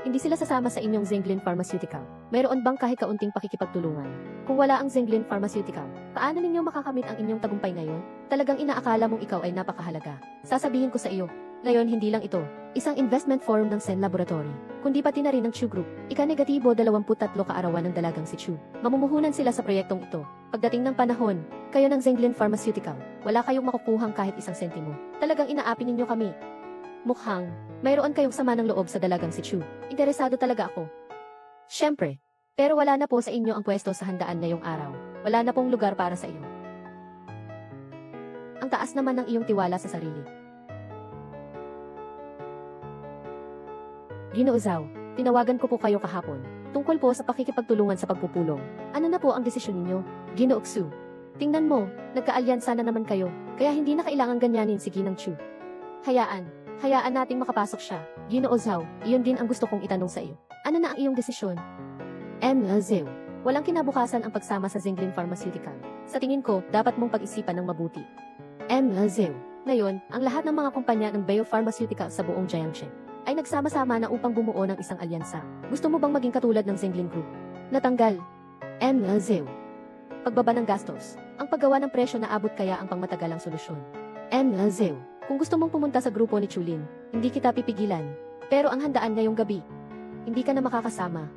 Hindi sila sasama sa inyong Zenglin Pharmaceutical. Mayroon bang kahit kaunting pakikipagtulungan? Kung wala ang Zenglin Pharmaceutical, paano ninyo makakamit ang inyong tagumpay ngayon? Talagang inaakala mong ikaw ay napakahalaga. Sasabihin ko sa iyo, ngayon hindi lang ito isang investment forum ng Sen Laboratory, kundi pati na rin ng Chu Group. Ika-23 kaarawan ng dalagang si Chu. Mamumuhunan sila sa proyektong ito. Pagdating ng panahon, kayo ng Zenglin Pharmaceutical, wala kayong makukuhang kahit isang sentimo. Talagang inaapi ninyo kami. Mukhang, mayroon kayong sama ng loob sa dalagang si Chu. Interesado talaga ako. Siyempre. Pero wala na po sa inyo ang pwesto sa handaan ngayong araw. Wala na pong lugar para sa iyo. Ang taas naman ng iyong tiwala sa sarili. Ginoo Zhao, tinawagan ko po kayo kahapon, tungkol po sa pakikipagtulungan sa pagpupulong. Ano na po ang desisyon ninyo? Ginoo Xu. Tingnan mo, nagkaalyansa na naman kayo, kaya hindi na kailangan ganyanin si Ginang Chu. Hayaan nating makapasok siya. Ginoo Zhao, iyon din ang gusto kong itanong sa iyo. Ano na ang iyong desisyon? Zhao, walang kinabukasan ang pagsama sa Zenglin Pharmaceutical. Sa tingin ko, dapat mong pag-isipan ng mabuti. Zhao, ngayon, ang lahat ng mga kumpanya ng biopharmaceutical sa buong Jiangxi ay nagsama-sama na upang bumuo ng isang alyansa. Gusto mo bang maging katulad ng Zenglin Group? Natanggal. Zhao. Pagbaba ng gastos. Ang paggawa ng presyo na abot kaya ang pangmatagalang solusyon. Zhao. Kung gusto mong pumunta sa grupo ni Chulin, hindi kita pipigilan. Pero ang handaan ngayong gabi, hindi ka na makakasama.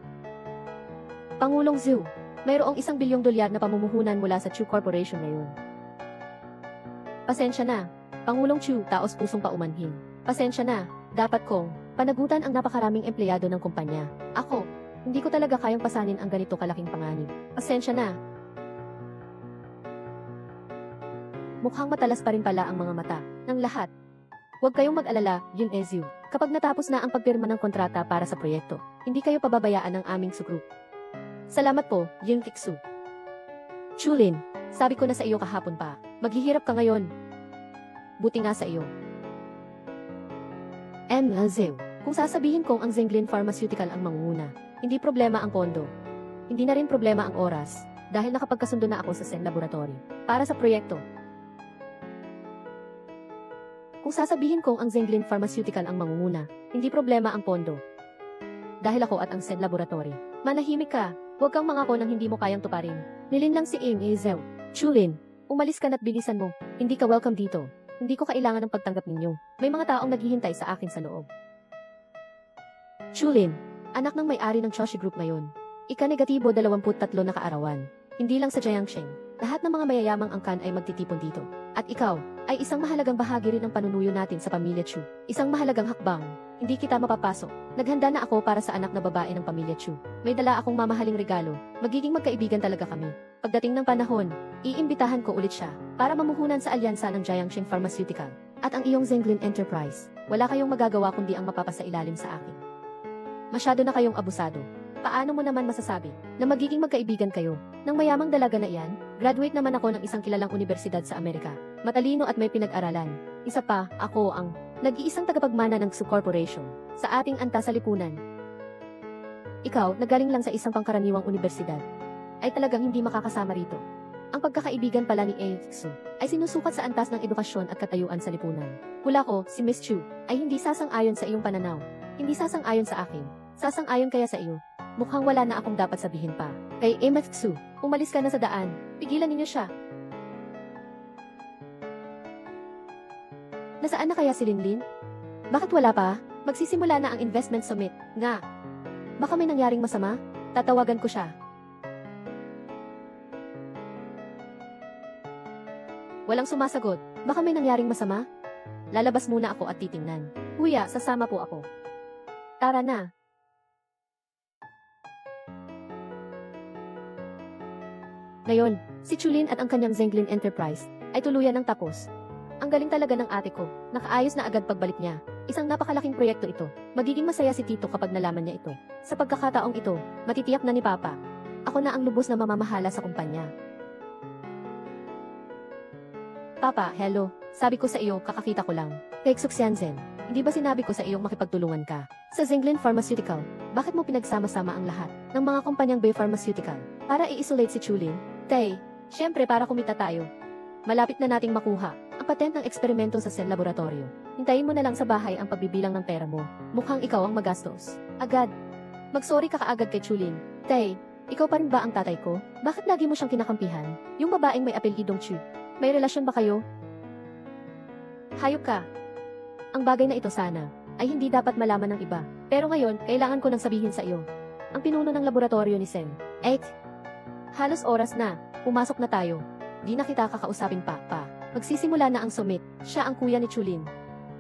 Pangulong Zhu, mayroong $1 bilyong na pamumuhunan mula sa Chu Corporation ngayon. Pasensya na, Pangulong Chu, taos pusong paumanhin. Pasensya na, dapat kong panagutan ang napakaraming empleyado ng kumpanya. Ako, hindi ko talaga kayang pasanin ang ganito kalaking panganib. Pasensya na. Mukhang matalas pa rin pala ang mga mata ng lahat. Huwag kayong mag-alala, Yun Ezyu. Kapag natapos na ang pagpirma ng kontrata para sa proyekto, hindi kayo pababayaan ng aming sugroup. Salamat po, Yun Kiksu. Chulin, sabi ko na sa iyo kahapon pa, maghihirap ka ngayon. Buti nga sa iyo. Zhao, kung sasabihin kong ang Zenglin Pharmaceutical ang mangunguna, hindi problema ang pondo. Hindi na rin problema ang oras, dahil nakapagkasundo na ako sa Sen Laboratory para sa proyekto. Kung sasabihin kong ang Zenglin Pharmaceutical ang mangunguna, hindi problema ang pondo. Dahil ako at ang Sen Laboratory. Manahimik ka, huwag kang mangako nang hindi mo kayang tuparin. Nilinlang si Zhao. Chulin, umalis ka na't bilisan mo, hindi ka welcome dito. Hindi ko kailangan ng pagtanggap ninyo. May mga taong naghihintay sa akin sa loob. Chulin, anak ng may-ari ng Choshi Group ngayon. Ika-23 na kaarawan. Hindi lang sa Jiangxi. Lahat ng mga mayayamang angkan ay magtitipon dito. At ikaw, ay isang mahalagang bahagi rin ng panunuyo natin sa pamilya Chu. Isang mahalagang hakbang. Hindi kita mapapasok. Naghanda na ako para sa anak na babae ng pamilya Chu. May dala akong mamahaling regalo. Magiging magkaibigan talaga kami. Pagdating ng panahon, iimbitahan ko ulit siya para mamuhunan sa alyansa ng Jiangxing Pharmaceutical at ang iyong Zenglin Enterprise. Wala kayong magagawa kundi ang mapapasailalim sa akin. Masyado na kayong abusado. Paano mo naman masasabi na magiging magkaibigan kayo ng mayamang dalaga na iyan? Graduate naman ako ng isang kilalang universidad sa Amerika. Matalino at may pinag-aralan. Isa pa, ako ang nag-iisang tagapagmana ng Xu Corporation sa ating antas sa lipunan. Ikaw, nagaling lang sa isang pangkaraniwang universidad, ay talagang hindi makakasama rito. Ang pagkakaibigan pala ni Xu ay sinusukat sa antas ng edukasyon at katayuan sa lipunan. Hula ko, si Miss Chu, ay hindi sasang-ayon sa iyong pananaw. Hindi sasang-ayon sa akin. Sasang-ayon kaya sa iyo. Mukhang wala na akong dapat sabihin pa. Kay Xu, umalis ka na sa daan. Pigilan ninyo siya. Nasaan na kaya si Linlin? Bakit wala pa? Magsisimula na ang investment summit. Nga. Baka may nangyaring masama? Tatawagan ko siya. Walang sumasagot. Baka may nangyaring masama? Lalabas muna ako at titingnan. Kuya, sasama po ako. Tara na. Ngayon, si Chulin at ang kanyang Zenglin Enterprise ay tuluyan ng tapos. Ang galing talaga ng ate ko, nakaayos na agad pagbalik niya. Isang napakalaking proyekto ito. Magiging masaya si Tito kapag nalaman niya ito. Sa pagkakataong ito, matitiyak na ni Papa. Ako na ang lubos na mamamahala sa kumpanya. Papa, hello. Sabi ko sa iyo, kakakita ko lang. Kay Xuxianzen, hindi ba sinabi ko sa iyong makipagtulungan ka? Sa Zenglin Pharmaceutical, bakit mo pinagsama-sama ang lahat ng mga kumpanyang Pharmaceutical para i-isolate si Chulin? Tay, syempre para kumita tayo. Malapit na nating makuha ang patent ng eksperimento sa cell laboratorio. Hintayin mo na lang sa bahay ang pagbibilang ng pera mo. Mukhang ikaw ang magastos. Agad. Mag-sorry ka kaagad kay Chulin. Tay, ikaw pa rin ba ang tatay ko? Bakit lagi mo siyang kinakampihan? Yung babaeng may apelyidong Chu. May relasyon ba kayo? Hayop ka. Ang bagay na ito sana ay hindi dapat malaman ng iba. Pero ngayon, kailangan ko nang sabihin sa iyo. Ang pinuno ng laboratorio ni Sen. Halos oras na. Pumasok na tayo. Di na kita kakausapin pa. Magsisimula na ang summit. Siya ang kuya ni Chulin.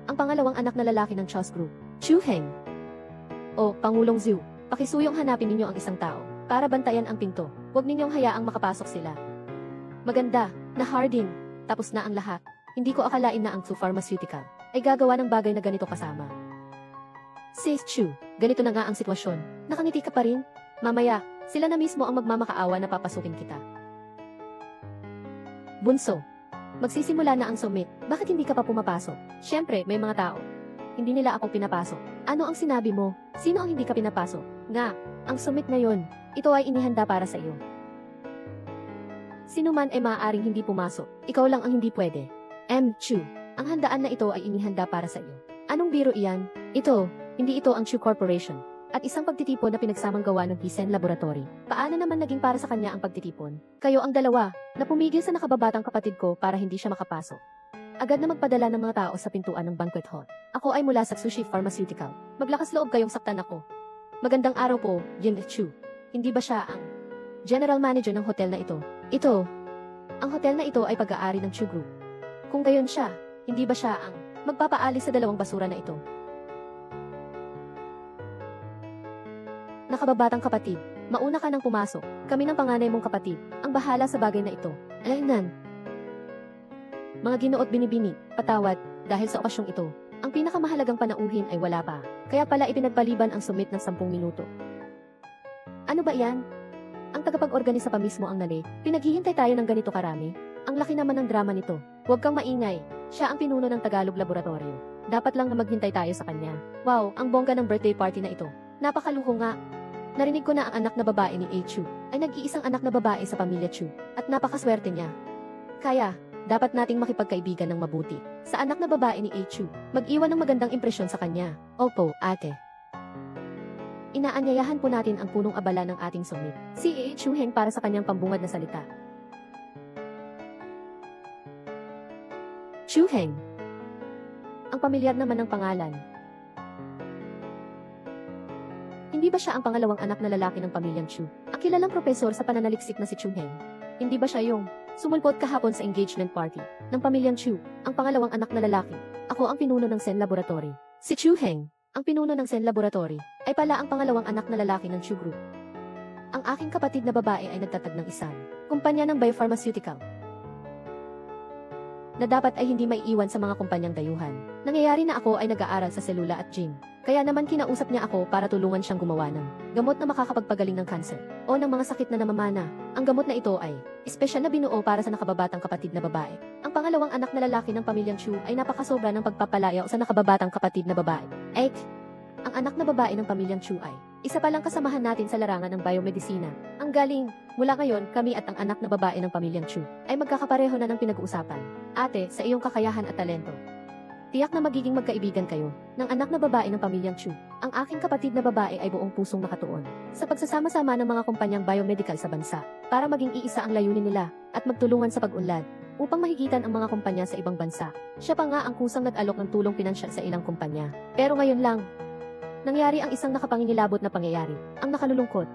Ang pangalawang anak na lalaki ng Chaos Group. Chu Heng. O, Pangulong Zhu. Pakisuyong hanapin ninyo ang isang tao para bantayan ang pinto. Huwag ninyong hayaang makapasok sila. Maganda, na Harding. Tapos na ang lahat. Hindi ko akalain na ang Xu Pharmaceutical ay gagawa ng bagay na ganito kasama. Sis Chu, ganito na nga ang sitwasyon. Nakangiti ka pa rin? Mamaya, sila na mismo ang magmamakaawa na papasukin kita. Bunso, magsisimula na ang summit. Bakit hindi ka pa pumapasok? Siyempre, may mga tao. Hindi nila ako pinapasok. Ano ang sinabi mo? Sino ang hindi ka pinapasok? Nga, ang summit ngayon, ito ay inihanda para sa iyo. Sino man ay maaaring hindi pumasok. Ikaw lang ang hindi pwede. Chu, ang handaan na ito ay inihanda para sa iyo. Anong biro iyan? Hindi ito ang Xu Corporation. At isang pagtitipon na pinagsamang gawa ng Hisen Laboratory. Paano naman naging para sa kanya ang pagtitipon? Kayo ang dalawa, na pumigil sa nakababatang kapatid ko para hindi siya makapasok. Agad na magpadala ng mga tao sa pintuan ng banquet hall. Ako ay mula sa Sushi Pharmaceutical. Maglakas loob kayong saktan ako. Magandang araw po, Yin Chu. Hindi ba siya ang general manager ng hotel na ito? Ang hotel na ito ay pag-aari ng Chu Group. Kung gayon siya, hindi ba siya ang magpapaalis sa dalawang basura na ito? Nakababatang kapatid, mauna ka nang pumasok. Kami ng panganay mong kapatid, ang bahala sa bagay na ito. Alainan. Mga ginoot binibini, patawad, dahil sa okasyong ito, ang pinakamahalagang panauhin ay wala pa. Kaya pala ipinagpaliban ang summit ng 10 minuto. Ano ba iyan? Ang tagapag-organisa pa mismo ang nali. Pinaghihintay tayo ng ganito karami. Ang laki naman ng drama nito. Huwag kang maingay. Siya ang pinuno ng Tagalog Laboratorio. Dapat lang na maghintay tayo sa kanya. Wow, ang bongga ng birthday party na ito. Napakaluho nga. Narinig ko na ang anak na babae ni Chu ay nag-iisang anak na babae sa pamilya Chu. At napakaswerte niya. Kaya, dapat nating makipagkaibigan ng mabuti. Sa anak na babae ni Chu, mag-iwan ng magandang impresyon sa kanya. Opo, ate. Inaanyayahan po natin ang punong abala ng ating summit. Si Chu Heng para sa kanyang pambungad na salita. Chu Heng. Ang pamilyar naman ng pangalan. Hindi ba siya ang pangalawang anak na lalaki ng pamilyang Chu? Ang kilalang propesor sa pananaliksik na si Chu Heng. Hindi ba siya yung sumulpot kahapon sa engagement party ng pamilyang Chu, ang pangalawang anak na lalaki? Ako ang pinuno ng Sen Laboratory. Si Chu Heng, ang pinuno ng Sen Laboratory, ay pala ang pangalawang anak na lalaki ng Chu Group. Ang aking kapatid na babae ay nagtatag ng isang kumpanya ng biopharmaceutical na dapat ay hindi maiiwan sa mga kumpanyang dayuhan. Nangyayari na ako ay nag-aaral sa selula at gym. Kaya naman kinausap niya ako para tulungan siyang gumawa ng gamot na makakapagpagaling ng cancer o ng mga sakit na namamana. Ang gamot na ito ay espesyal na binuo para sa nakababatang kapatid na babae. Ang pangalawang anak na lalaki ng pamilyang Chu ay napakasobra ng pagpapalaya sa nakababatang kapatid na babae. Ang anak na babae ng pamilyang Chu ay isa palang kasamahan natin sa larangan ng biomedisina. Ang galing! Mula ngayon, kami at ang anak na babae ng pamilyang Chu ay magkakapareho na ng pinag-uusapan. Ate, sa iyong kakayahan at talento, tiyak na magiging magkaibigan kayo ng anak na babae ng pamilyang Chu. Ang aking kapatid na babae ay buong pusong nakatuon sa pagsasama-sama ng mga kumpanyang biomedical sa bansa para maging iisa ang layunin nila at magtulungan sa pag-unlad upang mahigitan ang mga kumpanya sa ibang bansa. Siya pa nga ang kusang nag-alok ng tulong pinansyal sa ilang kumpanya. Pero ngayon lang, nangyari ang isang nakapangingilabot na pangyayari, ang nakalulungkot.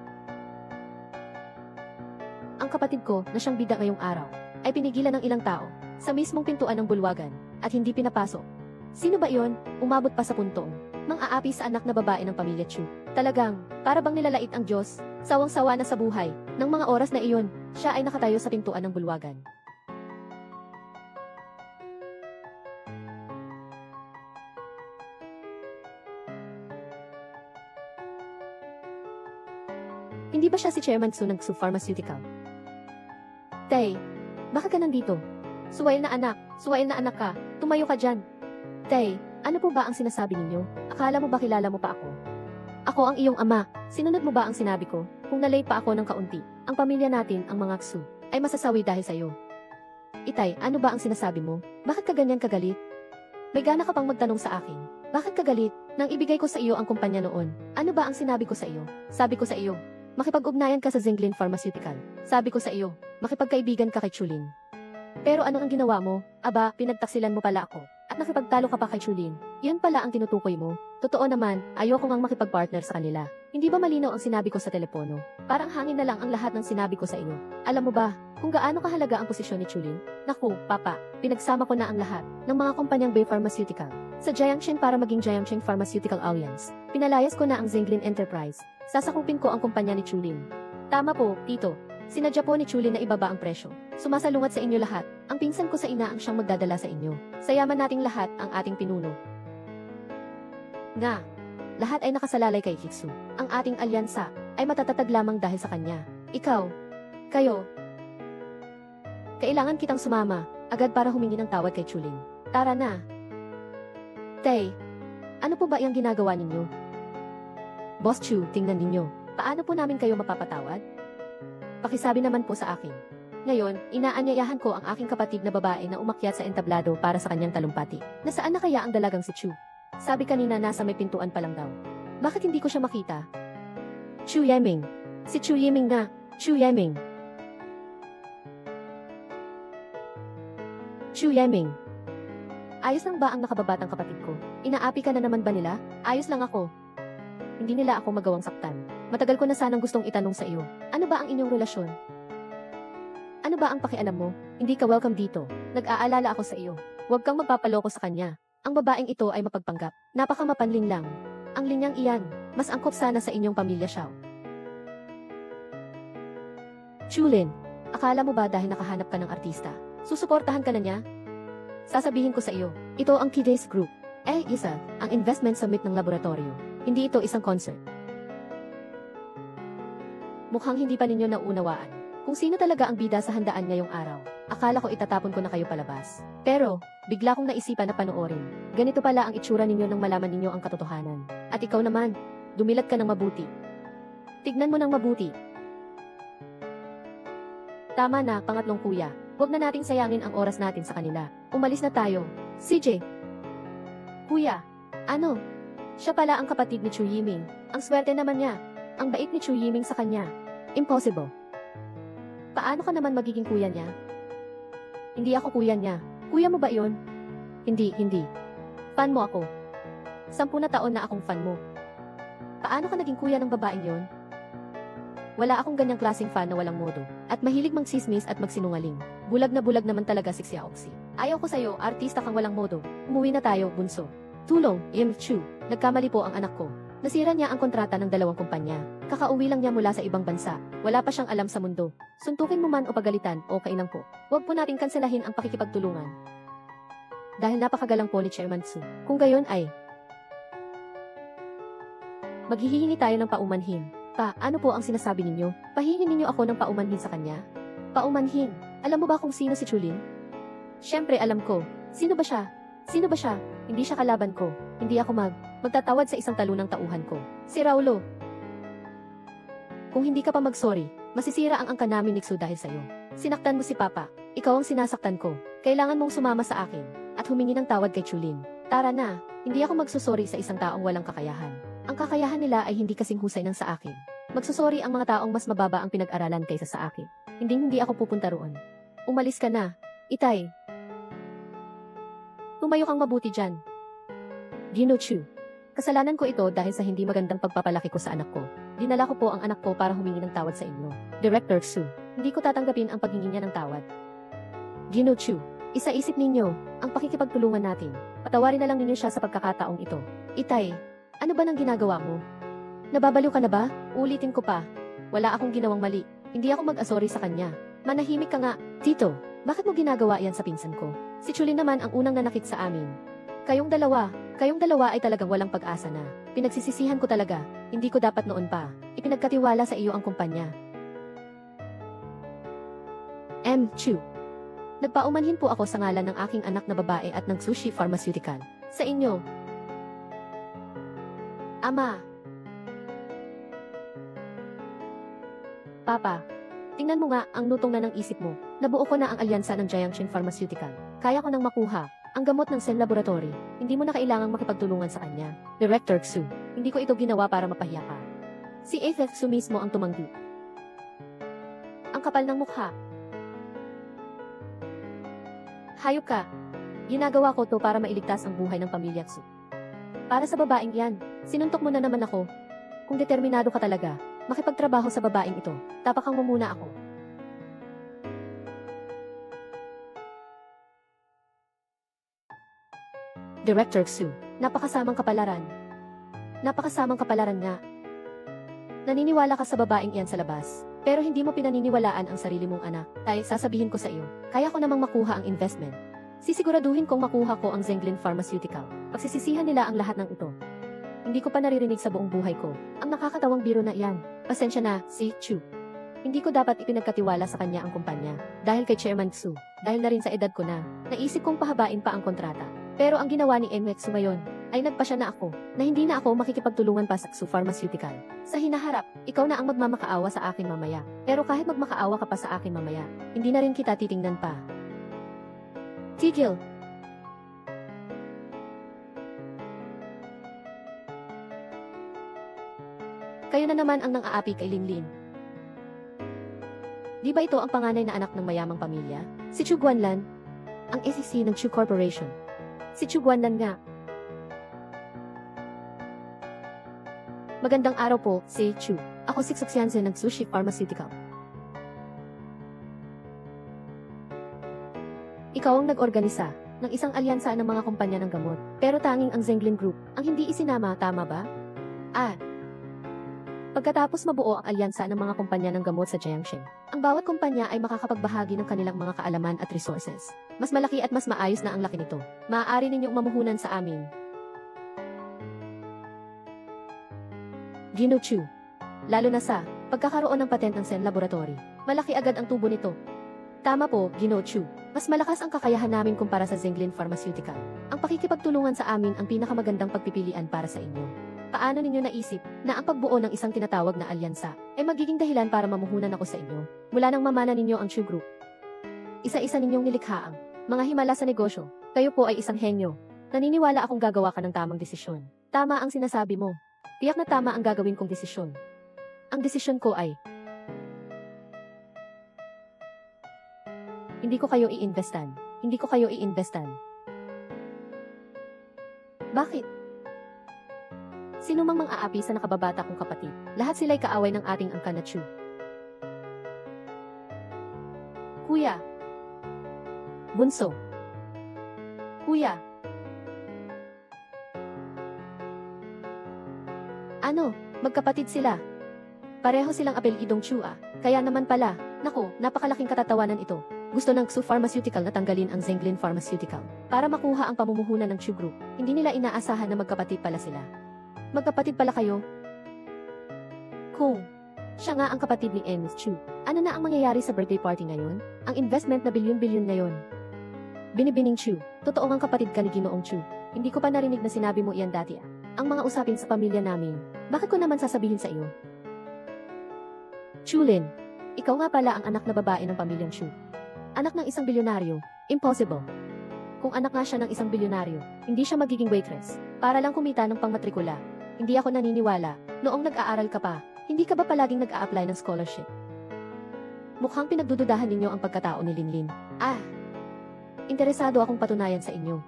Ang kapatid ko na siyang bida ngayong araw ay pinigilan ng ilang tao sa mismong pintuan ng bulwagan at hindi pinapasok. Sino ba iyon? Umabot pa sa puntong mang-aapi sa anak na babae ng pamilya Chu. Talagang, para bang nilalait ang Diyos, sawang-sawa na sa buhay. Ng mga oras na iyon, siya ay nakatayo sa pintuan ng bulwagan. Hindi ba siya si Chairman Su ng Su Pharmaceutical? Tay, bakit ka nandito? Suwail na anak ka, tumayo ka dyan. Tay, ano po ba ang sinasabi ninyo? Akala mo ba kilala mo pa ako? Ako ang iyong ama, sinunod mo ba ang sinabi ko? Kung nalay pa ako ng kaunti, ang pamilya natin, ang mga Su, ay masasawi dahil sa'yo. Itay, ano ba ang sinasabi mo? Bakit ka ganyan kagalit? May gana ka pang magtanong sa akin. Bakit ka galit? Nang ibigay ko sa iyo ang kumpanya noon, ano ba ang sinabi ko sa iyo? Sabi ko sa iyo, makipag-ugnayan ka sa Zinglin Pharmaceutical. Sabi ko sa iyo, makipagkaibigan ka kay Chulin. Pero ano ang ginawa mo? Aba, pinagtaksilan mo pala ako. At nakipagtalo ka pa kay Chulin. Yan pala ang tinutukoy mo. Totoo naman, ayoko ngang makipag-partner sa kanila. Hindi ba malinaw ang sinabi ko sa telepono? Parang hangin na lang ang lahat ng sinabi ko sa iyo. Alam mo ba, kung gaano kahalaga ang posisyon ni Chulin? Naku, Papa, pinagsama ko na ang lahat ng mga kumpanyang Biopharmaceutical sa Jiangxin para maging Jiangxin Pharmaceutical Alliance. Pinalayas ko na ang Zinglin Enterprise. Sasakupin ko ang kumpanya ni Chulin. Tama po, Tito. Sinadya po ni Chulin na ibaba ang presyo. Sumasalungat sa inyo lahat. Ang pinsan ko sa ina ang siyang magdadala sa inyo. Sayaman nating lahat ang ating pinuno. Nga, lahat ay nakasalalay kay Kitsu. Ang ating alyansa ay matatatag lamang dahil sa kanya. Ikaw, kayo, kailangan kitang sumama agad para humingi ng tawad kay Chulin. Tara na. Tay, ano po ba iyang ginagawa ninyo? Boss Chu, tingnan ninyo. Paano po namin kayo mapapatawad? Pakisabi naman po sa akin. Ngayon, inaanyayahan ko ang aking kapatid na babae na umakyat sa entablado para sa kanyang talumpati. Nasaan na kaya ang dalagang si Chu? Sabi kanina nasa may pintuan pa lang daw. Bakit hindi ko siya makita? Chu Yeming. Si Chu Yeming na. Chu Yeming. Chu Yeming. Ayos lang ba ang nakababatang kapatid ko? Inaapi ka na naman ba nila? Ayos lang ako. Hindi nila ako magawang saktan. Matagal ko na sanang gustong itanong sa iyo. Ano ba ang inyong relasyon? Ano ba ang pakialam mo? Hindi ka welcome dito. Nag-aalala ako sa iyo. Huwag kang magpapaloko sa kanya. Ang babaeng ito ay mapagpanggap. Napakamapanling lang. Ang linyang iyan, mas angkop sana sa inyong pamilya Xiao. Chulin, akala mo ba dahil nakahanap ka ng artista, susuportahan ka na niya? Sasabihin ko sa iyo, ito ang Kides Group. Isa, ang investment summit ng laboratorio. Hindi ito isang concert. Mukhang hindi pa ninyo naunawaan kung sino talaga ang bida sa handaan ngayong araw. Akala ko itatapon ko na kayo palabas. Pero, bigla kong naisipan na panoorin. Ganito pala ang itsura ninyo nang malaman ninyo ang katotohanan. At ikaw naman, dumilat ka ng mabuti. Tignan mo ng mabuti. Tama na, pangatlong kuya. Huwag na nating sayangin ang oras natin sa kanila. Umalis na tayo. CJ. Kuya, ano? Siya pala ang kapatid ni Chu Yiming. Ang swerte naman niya. Ang bait ni Chu Yiming sa kanya. Impossible. Paano ka naman magiging kuya niya? Hindi ako kuya niya. Kuya mo ba iyon? Hindi. Fan mo ako. 10 na taon na akong fan mo. Paano ka naging kuya ng babaeng yon? Wala akong ganyang klaseng fan na walang modo. At mahilig magsismis at magsinungaling. Bulag na bulag naman talaga si Xiaoxi. Ayaw ko sa'yo, artista kang walang modo. Umuwi na tayo, bunso. Tulong, Im Chu. Nagkamali po ang anak ko. Nasira niya ang kontrata ng dalawang kumpanya. Kakauwi lang niya mula sa ibang bansa. Wala pa siyang alam sa mundo. Suntukin mo man o pagalitan, okay lang po. Huwag po natin kanselahin ang pakikipagtulungan. Dahil napakagalang po ni Chairman Su. Kung gayon ay maghihingi tayo ng paumanhin. Pa, ano po ang sinasabi ninyo? Pahingi ninyo ako ng paumanhin sa kanya? Paumanhin? Alam mo ba kung sino si Chulin? Siyempre alam ko. Sino ba siya? Sino ba siya? Hindi siya kalaban ko. Hindi ako magtatawad sa isang talunang tauhan ko. Si Raulo. Kung hindi ka pa mag-sorry, masisira ang angka namin ni Xu dahil sa'yo. Sinaktan mo si Papa. Ikaw ang sinasaktan ko. Kailangan mong sumama sa akin at humingi ng tawad kay Chulin. Tara na. Hindi ako magsusori sa isang taong walang kakayahan. Ang kakayahan nila ay hindi kasing husay ng sa akin. Magsusori ang mga taong mas mababa ang pinag-aralan kaysa sa akin. Hindi ako pupunta roon. Umalis ka na. Itay. Tumayo kang mabuti dyan. Gino Chu. Kasalanan ko ito dahil sa hindi magandang pagpapalaki ko sa anak ko. Dinala ko po ang anak ko para humingi ng tawad sa inyo. Director Su. Hindi ko tatanggapin ang paghingi niya ng tawad. Gino Chu. Isa-isip ninyo ang pakikipagtulungan natin. Patawarin na lang ninyo siya sa pagkakataong ito. Itay. Ano ba nang ginagawa mo? Nababaliw ka na ba? Ulitin ko pa. Wala akong ginawang mali. Hindi ako mag-asorry sa kanya. Manahimik ka nga. Tito, bakit mo ginagawa yan sa pinsan ko? Si Chulin naman ang unang nanakit sa amin. Kayong dalawa ay talagang walang pag-asa na. Pinagsisisihan ko talaga. Hindi ko dapat noon pa. Ipinagkatiwala sa iyo ang kumpanya. M. Chu. Nagpaumanhin po ako sa ngalan ng aking anak na babae at ng Sushi Pharmaceutical. Sa inyo. Ama. Papa. Tingnan mo nga ang lutong na ng isip mo. Nabuo ko na ang alyansa ng Jiangxin Pharmaceutical. Kaya ko nang makuha ang gamot ng Sen Laboratory. Hindi mo na kailangang makipagtulungan sa kanya. Director Xu. Hindi ko ito ginawa para mapahiya ka. Si Aether Xu mismo ang tumanggi. Ang kapal ng mukha. Hayop ka. Ginagawa ko to para mailigtas ang buhay ng pamilya Xu. Para sa babaeng yan, sinuntok mo na naman ako. Kung determinado ka talaga, makipagtrabaho sa babaeng ito, tapakang mo muna ako. Director Xu, napakasamang kapalaran. Napakasamang kapalaran nga. Naniniwala ka sa babaeng iyan sa labas, pero hindi mo pinaniniwalaan ang sarili mong anak. Tay, sasabihin ko sa iyo, kaya ko namang makuha ang investment. Sisiguraduhin kong makuha ko ang Zhenglin Pharmaceutical. Pagsisisihan nila ang lahat ng ito. Hindi ko pa naririnig sa buong buhay ko ang nakakatawang biro na iyan. Pasensya na, si Chu. Hindi ko dapat ipinagkatiwala sa kanya ang kumpanya. Dahil kay Chairman Xu, dahil na rin sa edad ko na, naisip kong pahabain pa ang kontrata. Pero ang ginawa ni MX ngayon, ay nagpasya na ako, na hindi na ako makikipagtulungan pa sa Xu Pharmaceutical. Sa hinaharap, ikaw na ang magmamakaawa sa akin mamaya. Pero kahit magmakaawa ka pa sa akin mamaya, hindi na rin kita titingnan pa. Tigil! Kayo na naman ang nang-aapi kay Linlin. Di ba ito ang panganay na anak ng mayamang pamilya? Si Chu Guanlan, ang SEC ng Chu Corporation. Si Chu Guanlan nga. Magandang araw po, si Chu. Ako si Xuxianzen ng Sushi Pharmaceutical. Ikaw ang nag-organisa ng isang alyansa ng mga kumpanya ng gamot. Pero tanging ang Zhenglin Group ang hindi isinama, tama ba? Pagkatapos mabuo ang alyansa ng mga kumpanya ng gamot sa Jiangxin, ang bawat kumpanya ay makakapagbahagi ng kanilang mga kaalaman at resources. Mas malaki at mas maayos na ang laki nito. Maaari ninyong mamuhunan sa amin. Gino Chu. Lalo na sa pagkakaroon ng patent ng Sen Laboratory. Malaki agad ang tubo nito. Tama po, Gino Chu. Mas malakas ang kakayahan namin kumpara sa Zhenglin Pharmaceutical. Ang pakikipagtulungan sa amin ang pinakamagandang pagpipilian para sa inyo. Paano ninyo naisip na ang pagbuo ng isang tinatawag na alyansa ay magiging dahilan para mamuhunan ako sa inyo? Mula nang mamana ninyo ang Chu Group. Isa-isa ninyong nilikha ang mga himala sa negosyo. Kayo po ay isang henyo. Naniniwala akong gagawa ka ng tamang desisyon. Tama ang sinasabi mo. Tiyak na tama ang gagawin kong desisyon. Ang desisyon ko ay hindi ko kayo iinvestan. Hindi ko kayo iinvestan. Bakit? Sino mang mang-aapi sa nakababata kong kapatid, lahat sila'y kaaway ng ating angka na Chu. Kuya. Bunso. Kuya. Ano, magkapatid sila. Pareho silang apelyidong Chu ah. Kaya naman pala, naku, napakalaking katatawanan ito. Gusto ng Xu Pharmaceutical na tanggalin ang Zhenglin Pharmaceutical para makuha ang pamumuhunan ng Chu Group. Hindi nila inaasahan na magkapatid pala sila. Magkapatid pala kayo? Kung siya nga ang kapatid ni Ms. Chu, ano na ang mangyayari sa birthday party ngayon? Ang investment na bilyon-bilyon ngayon. Binibining Chu, totoo ang kapatid ka ni Ginoong Chu. Hindi ko pa narinig na sinabi mo iyan dati ah. Ang mga usapin sa pamilya namin, bakit ko naman sasabihin sa iyo? Chulin, ikaw nga pala ang anak na babae ng pamilyang Chu. Anak ng isang bilyonaryo, impossible. Kung anak nga siya ng isang bilyonaryo, hindi siya magiging waitress, para lang kumita ng pangmatrikula. Hindi ako naniniwala, noong nag-aaral ka pa, hindi ka ba palaging nag-a-apply ng scholarship? Mukhang pinagdududahan ninyo ang pagkatao ni Linlin. Ah, interesado akong patunayan sa inyo.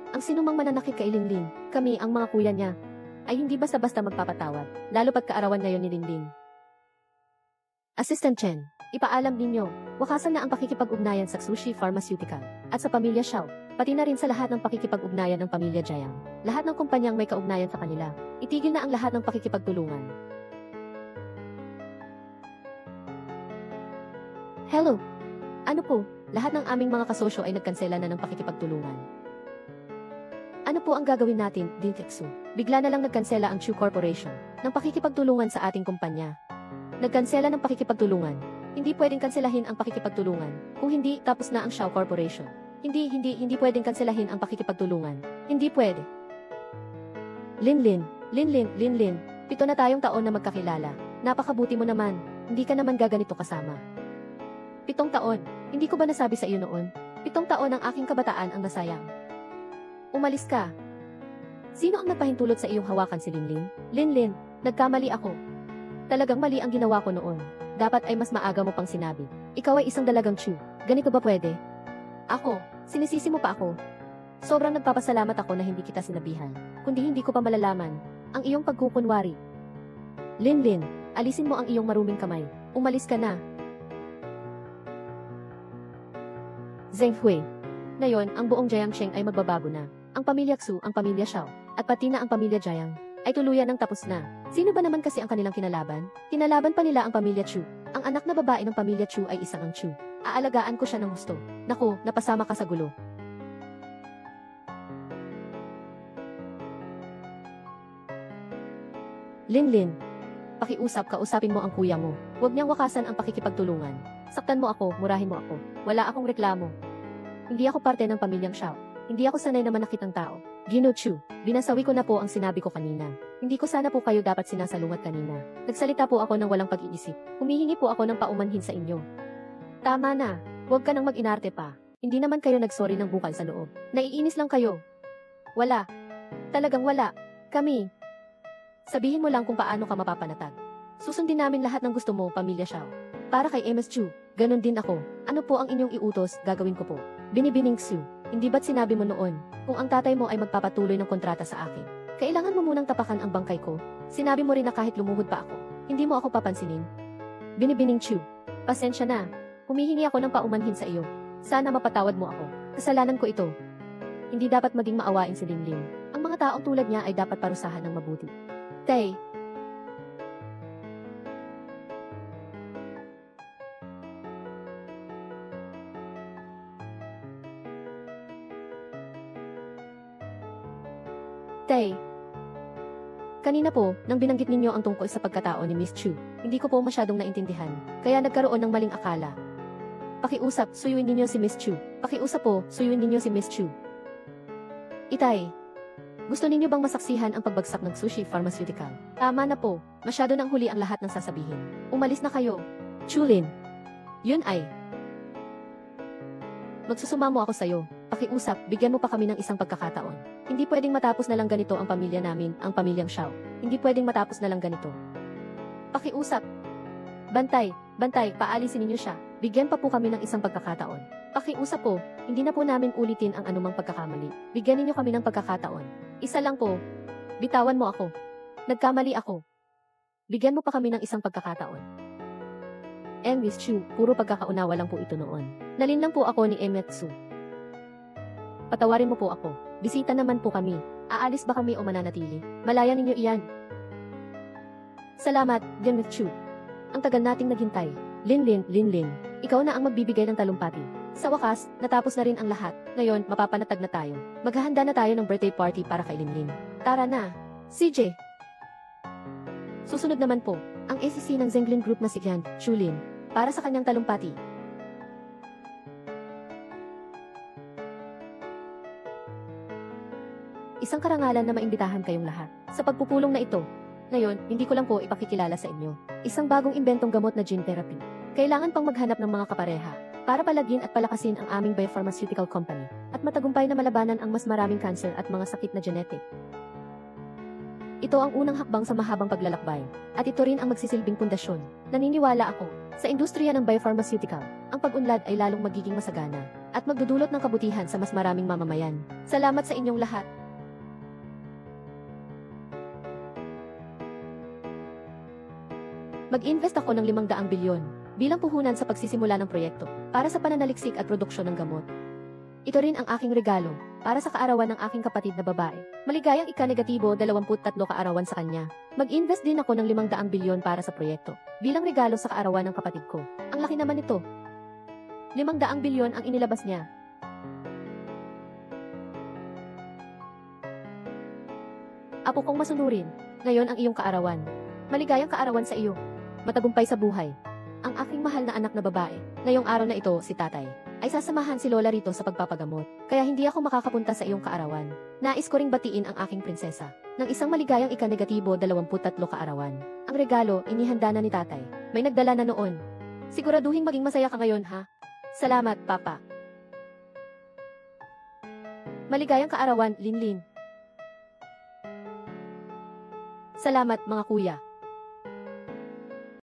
Ang sinumang mananakit kay Linlin, kami ang mga kuya niya, ay hindi basta-basta magpapatawad, lalo pat kaarawan ngayon ni Linlin. Assistant Chen, ipaalam ninyo, wakasan na ang pakikipag-ugnayan sa Sushi Pharmaceutical, at sa pamilya Xiao, pati na rin sa lahat ng pakikipag-ugnayan ng pamilya Jiang. Lahat ng kumpanyang may kaugnayan sa kanila, itigil na ang lahat ng pakikipagtulungan. Hello? Ano po, lahat ng aming mga kasosyo ay nagkansela na ng pakikipagtulungan. Ano po ang gagawin natin, Dinkexu? Bigla na lang nagkansela ang Chu Corporation ng pakikipagtulungan sa ating kumpanya. Nagkansela ng pakikipagtulungan. Hindi pwedeng kanselahin ang pakikipagtulungan. Kung hindi, tapos na ang Xiao Corporation. Hindi pwedeng kanselahin ang pakikipagtulungan. Hindi pwede. Linlin, 7 na tayong taon na magkakilala. Napakabuti mo naman. Hindi ka naman gaganito kasama. 7 taon. Hindi ko ba nasabi sa iyo noon? 7 taon ang aking kabataan ang nasayang. Umalis ka. Sino ang nagpahintulot sa iyong hawakan si Linlin? Linlin, nagkamali ako. Talagang mali ang ginawa ko noon. Dapat ay mas maaga mo pang sinabi. Ikaw ay isang dalagang Chu. Ganito ba pwede? Ako, sinisisi mo pa ako. Sobrang nagpapasalamat ako na hindi kita sinabihan. Kundi hindi ko pa malalaman ang iyong pagkukunwari. Linlin, alisin mo ang iyong maruming kamay. Umalis ka na. Zheng Hui. Ngayon, ang buong Jiangsheng ay magbabago na. Ang pamilya Xu, ang pamilya Xiao, at pati na ang pamilya Jiang, ay tuluyan ng tapos na. Sino ba naman kasi ang kanilang kinalaban? Kinalaban pa nila ang pamilya Chu. Ang anak na babae ng pamilya Chu ay isang ang Chu. Aalagaan ko siya ng gusto. Naku, napasama ka sa gulo. Linlin, kausapin mo ang kuya mo. Huwag niyang wakasan ang pakikipagtulungan. Saktan mo ako, murahin mo ako. Wala akong reklamo. Hindi ako parte ng pamilyang Xiao. Hindi ako sanay na manakit ng tao. Gino Chu, binasawi ko na po ang sinabi ko kanina. Hindi ko sana po kayo dapat sinasalungat kanina. Nagsalita po ako ng walang pag-iisip. Humihingi po ako ng paumanhin sa inyo. Tama na. Huwag ka nang mag-inarte pa. Hindi naman kayo nagsorry ng bukal sa loob. Naiinis lang kayo. Wala. Talagang wala. Kami. Sabihin mo lang kung paano ka mapapanatag. Susundin namin lahat ng gusto mo, pamilya Xiao. Para kay MS Chu, ganun din ako. Ano po ang inyong iutos, gagawin ko po. Binibining Xu, hindi ba't sinabi mo noon, kung ang tatay mo ay magpapatuloy ng kontrata sa akin, kailangan mo munang tapakan ang bangkay ko? Sinabi mo rin na kahit lumuhod pa ako, hindi mo ako papansinin. Binibining Chu, pasensya na. Humihingi ako ng paumanhin sa iyo. Sana mapatawad mo ako. Kasalanan ko ito. Hindi dapat maging maawain si Linlin. Ang mga taong tulad niya ay dapat parusahan ng mabuti. Tay. Tay. Kanina po, nang binanggit ninyo ang tungkol sa pagkatao ni Miss Chu, hindi ko po masyadong naintindihan, kaya nagkaroon ng maling akala. Pakiusap, suyuin ninyo si Miss Chu. Pakiusap po, suyuin ninyo si Miss Chu. Itay. Gusto ninyo bang masaksihan ang pagbagsak ng Sushi Pharmaceutical? Tama na po, masyado nang huli ang lahat ng sasabihin. Umalis na kayo. Chulin. Yun ay. Magsusumamo ako sa'yo. Pakiusap, bigyan mo pa kami ng isang pagkakataon. Hindi pwedeng matapos na lang ganito ang pamilya namin, ang pamilyang Xiao. Hindi pwedeng matapos na lang ganito. Pakiusap. Bantay, paalisin ninyo siya. Bigyan pa po kami ng isang pagkakataon. Pakiusap po, hindi na po namin ulitin ang anumang pagkakamali. Bigyan ninyo kami ng pagkakataon. Isa lang po. Bitawan mo ako. Nagkamali ako. Bigyan mo pa kami ng isang pagkakataon. Miss Chu, puro pagkakaunawa lang po ito noon. Nalin lang po ako ni Emetsu. Patawarin mo po ako. Bisita naman po kami. Aalis ba kami o mananatili? Malaya ninyo iyan. Salamat, Jenmith Chu. Ang tagal nating naghintay. Linlin, ikaw na ang magbibigay ng talumpati. Sa wakas, natapos na rin ang lahat. Ngayon, mapapanatag na tayo. Maghahanda na tayo ng birthday party para kay Linlin. Tara na. CJ. Susunod naman po, ang ACC ng Zenglin Group na si Yan Chulin, para sa kanyang talumpati. Isang karangalan na maimbitahan kayong lahat sa pagpupulong na ito. Ngayon, hindi ko lang po ipakikilala sa inyo. Isang bagong imbentong gamot na gene therapy. Kailangan pang maghanap ng mga kapareha para palagin at palakasin ang aming biopharmaceutical company at matagumpay na malabanan ang mas maraming cancer at mga sakit na genetic. Ito ang unang hakbang sa mahabang paglalakbay at ito rin ang magsisilbing pundasyon. Naniniwala ako, sa industriya ng biopharmaceutical, ang pag-unlad ay lalong magiging masagana at magdudulot ng kabutihan sa mas maraming mamamayan. Salamat sa inyong lahat. Mag-invest ako ng 500 bilyon bilang puhunan sa pagsisimula ng proyekto para sa pananaliksik at produksyon ng gamot. Ito rin ang aking regalo para sa kaarawan ng aking kapatid na babae. Maligayang ika-23 kaarawan sa kanya. Mag-invest din ako ng 500 bilyon para sa proyekto bilang regalo sa kaarawan ng kapatid ko. Ang laki naman nito. 500 bilyon ang inilabas niya. Apo kong masunurin, ngayon ang iyong kaarawan. Maligayang kaarawan sa iyo. Matagumpay sa buhay. Ang aking mahal na anak na babae, ngayong araw na ito si tatay, ay sasamahan si Lola rito sa pagpapagamot. Kaya hindi ako makakapunta sa iyong kaarawan. Nais ko ring batiin ang aking prinsesa ng isang maligayang ika-23 kaarawan. Ang regalo, inihanda na ni tatay. May nagdala na noon. Siguraduhin maging masaya ka ngayon, ha? Salamat, Papa. Maligayang kaarawan, Linlin. Salamat, mga kuya.